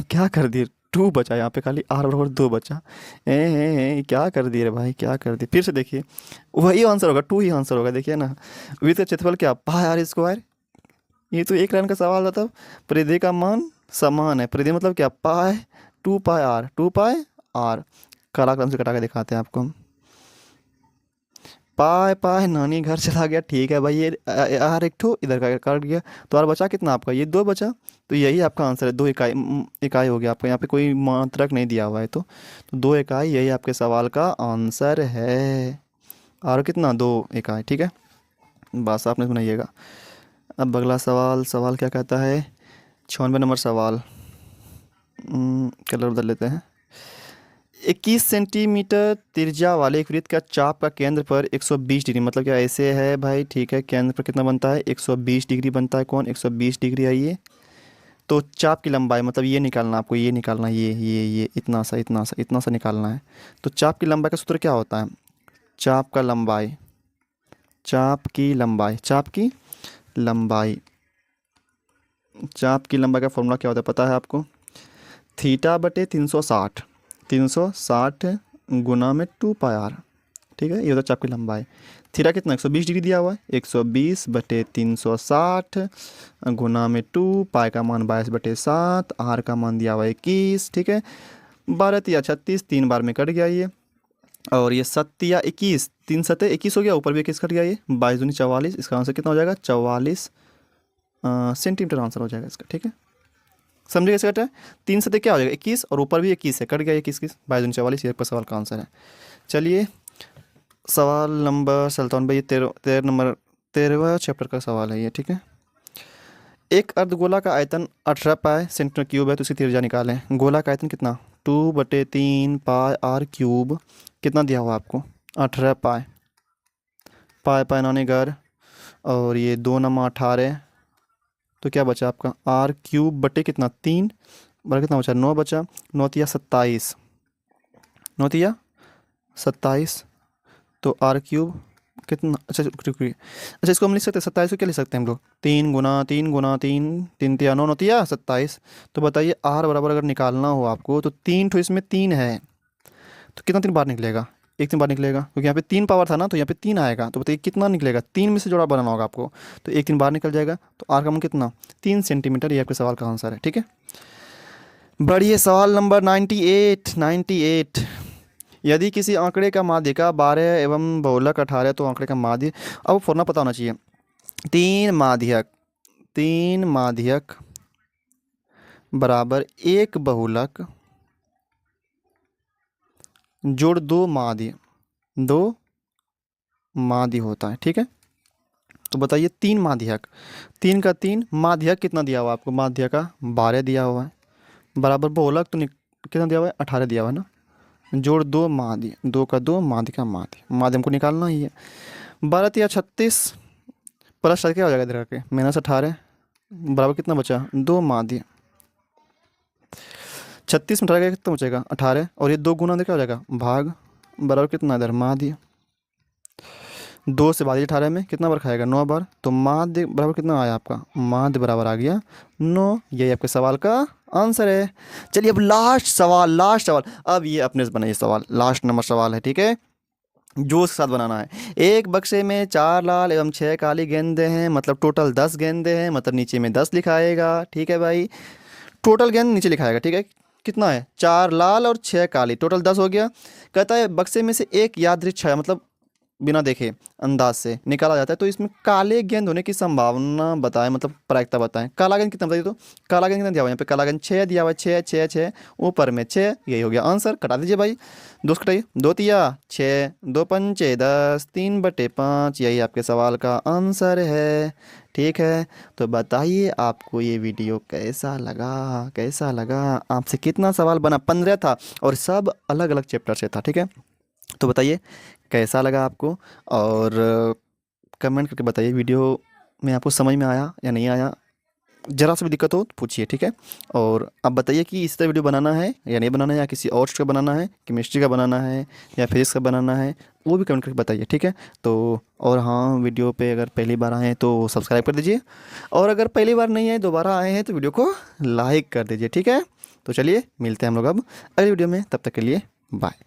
क्या कर दिए, 2 बचा यहाँ पे, खाली आर बराबर 2 बचा। क्या कर दिए रे भाई, क्या कर दिए। फिर से देखिए, वही आंसर होगा, 2 ही आंसर होगा। देखिए ना, वृत्त का क्षेत्रफल क्या, पाई आर स्क्वायर। ये तो एक लाइन का सवाल था तब। परिधि का मान समान है, परिधि मतलब क्या, पाई 2 पाई आर, 2 पाई आर। काला कलम से कटा के दिखाते हैं आपको हम। पाई पाई नानी घर चला गया, ठीक है भाई। ये आर एक ठो इधर का कट गया, तो आर बचा कितना आपका, ये 2 बचा। तो यही आपका आंसर है, 2 इकाई। इकाई हो गया आपका, यहाँ पे कोई मात्रक नहीं दिया हुआ है। तो 2 इकाई यही आपके सवाल का आंसर है। और कितना, 2 इकाई, ठीक है। बस आपने सुनाइएगा। अब अगला सवाल, सवाल क्या कहता है, 96 नंबर सवाल। कलर बदल लेते हैं। 21 सेंटीमीटर त्रिज्या वाले एक वृत्त का चाप का केंद्र पर 120 डिग्री, मतलब क्या ऐसे है भाई, ठीक है। केंद्र पर कितना बनता है, 120 डिग्री बनता है। कौन, 120 डिग्री है ये। तो चाप की लंबाई मतलब ये निकालना आपको, ये निकालना, ये इतना सा इतना सा इतना सा निकालना है। तो चाप की लंबाई का सूत्र क्या होता है, चाप का लंबाई, चाप की लंबाई, चाप की लंबाई, चाप की लंबाई का फॉर्मूला क्या होता है पता है आपको, थीटा बटे 360, 360 गुना में 2 पाई आर, ठीक है। ये होता है चाप की लंबाई। थीटा कितना, 120 डिग्री दिया हुआ है, 120 बटे 360 गुना में 2, पाई का मान 22/7, आर का मान दिया हुआ है 21, ठीक है। 12 या 36, 3 बार में कट गया ये। और ये 7 या 21, 3 सतह 21 हो गया, ऊपर भी 21 कट गया ये, 22 दूनी 44। इसका आंसर कितना हो जाएगा, 44 सेंटीमीटर आंसर हो जाएगा इसका, ठीक है। समझे कैसे कटा है, 3 सतह क्या हो जाएगा 21 और ऊपर भी 21 है, कट गया 21 21, 22 दूनी 44। ये पर सवाल का आंसर है। चलिए सवाल नंबर 97 भाई, 13 नंबर 13वां चैप्टर का सवाल है ये, ठीक है। एक अर्धगोला का आयतन 18 पाई सेंटीमीटर क्यूब है, तो उसकी त्रिज्या निकालें। गोला का आयतन कितना, 2/3 पाई आर क्यूब कितना दिया हुआ आपको 18 पाई पाई पाई नानी घर और ये 2×18 तो क्या बचा आपका आर क्यूब बटे कितना 3 बड़ा कितना बचा 9 बचा 9×3 = 27 9×3 = 27 तो आर क्यूब कितना अच्छा रुकिए अच्छा इसको हम लिख सकते हैं 27 को क्या लिख सकते हैं हम लोग 3 × 3 × 3 3×3 = 27 तो बताइए आर बराबर अगर निकालना हो आपको तो 3 ठो इसमें 3 है तो कितना 3 बार निकलेगा एक 3 बार निकलेगा क्योंकि यहाँ पे 3 पावर था ना तो यहाँ पे 3 आएगा तो बताइए कितना निकलेगा 3 में से जोड़ा बनाना होगा आपको तो एक 3 बार निकल जाएगा तो आर का मान कितना 3 सेंटीमीटर ये आपके सवाल का आंसर है ठीक है। बढ़िए सवाल नंबर 98 यदि किसी आंकड़े का माध्यिका 12 एवं बहुलक 18 तो आंकड़े का माध्य अब फॉर्मूला पता होना चाहिए 3 माध्यक बराबर 1 बहुलक जोड़ 2 माध्य होता है ठीक है। तो बताइए 3 माध्यक 3 का 3 माध्यक कितना दिया हुआ आपको माध्यक का 12 दिया हुआ है बराबर बहुलक तो कितना दिया हुआ है 18 दिया हुआ है ना जोड़ 2 माध्य 2 का 2 माध्य का माध्य हमको निकालना ही है 12×36 प्लस क्या हो जाएगा इधर के -18 बराबर कितना बचा 2 माध्य 36 में 18 कितना बचेगा 18 और ये 2 गुना क्या हो जाएगा भाग बराबर कितना इधर माध्य 2 से भाग 18 में कितना बार खाएगा 9 बार तो माध्य बराबर कितना आया आपका माध्य बराबर आ गया 9 यही आपके सवाल का आंसर है। चलिए अब लास्ट सवाल अब ये अपने से बनाइए सवाल लास्ट नंबर सवाल है ठीक है जो उसके साथ बनाना है। एक बक्से में 4 लाल एवं 6 काली गेंदें हैं मतलब टोटल 10 गेंदें हैं मतलब नीचे में 10 लिखाएगा ठीक है भाई टोटल गेंद नीचे लिखाएगा ठीक है कितना है 4 लाल और 6 काली टोटल 10 हो गया। कहता है बक्से में से एक यादृच्छिक मतलब बिना देखे अंदाज से निकाला जाता है तो इसमें काले गेंद होने की संभावना बताएं मतलब प्रायिकता बताएं। काला गेंद कितना बताइए तो काला गेंद कितना दिया हुआ है यहाँ पे काला गेंद 6 दिया हुआ है 6 6 6 ऊपर में 6 यही हो गया आंसर कटा दीजिए भाई दोस्त कटाइए 2×3 = 6 2×5 = 10 3/5 यही आपके सवाल का आंसर है ठीक है। तो बताइए आपको ये वीडियो कैसा लगा आपसे कितना सवाल बना 15 था और सब अलग अलग चैप्टर से था ठीक है। तो बताइए कैसा लगा आपको और कमेंट करके बताइए वीडियो में आपको समझ में आया या नहीं आया ज़रा सा भी दिक्कत हो तो पूछिए ठीक है। और आप बताइए कि इस तरह वीडियो बनाना है या नहीं बनाना है या किसी और का बनाना है केमिस्ट्री का बनाना है या फिजिक्स का बनाना है वो भी कमेंट करके बताइए ठीक है। तो और हाँ वीडियो पे अगर पहली बार आए हैं तो सब्सक्राइब कर दीजिए और अगर पहली बार नहीं आए दोबारा आए हैं तो वीडियो को लाइक कर दीजिए ठीक है। तो चलिए मिलते हैं हम लोग अब अगली वीडियो में तब तक के लिए बाय।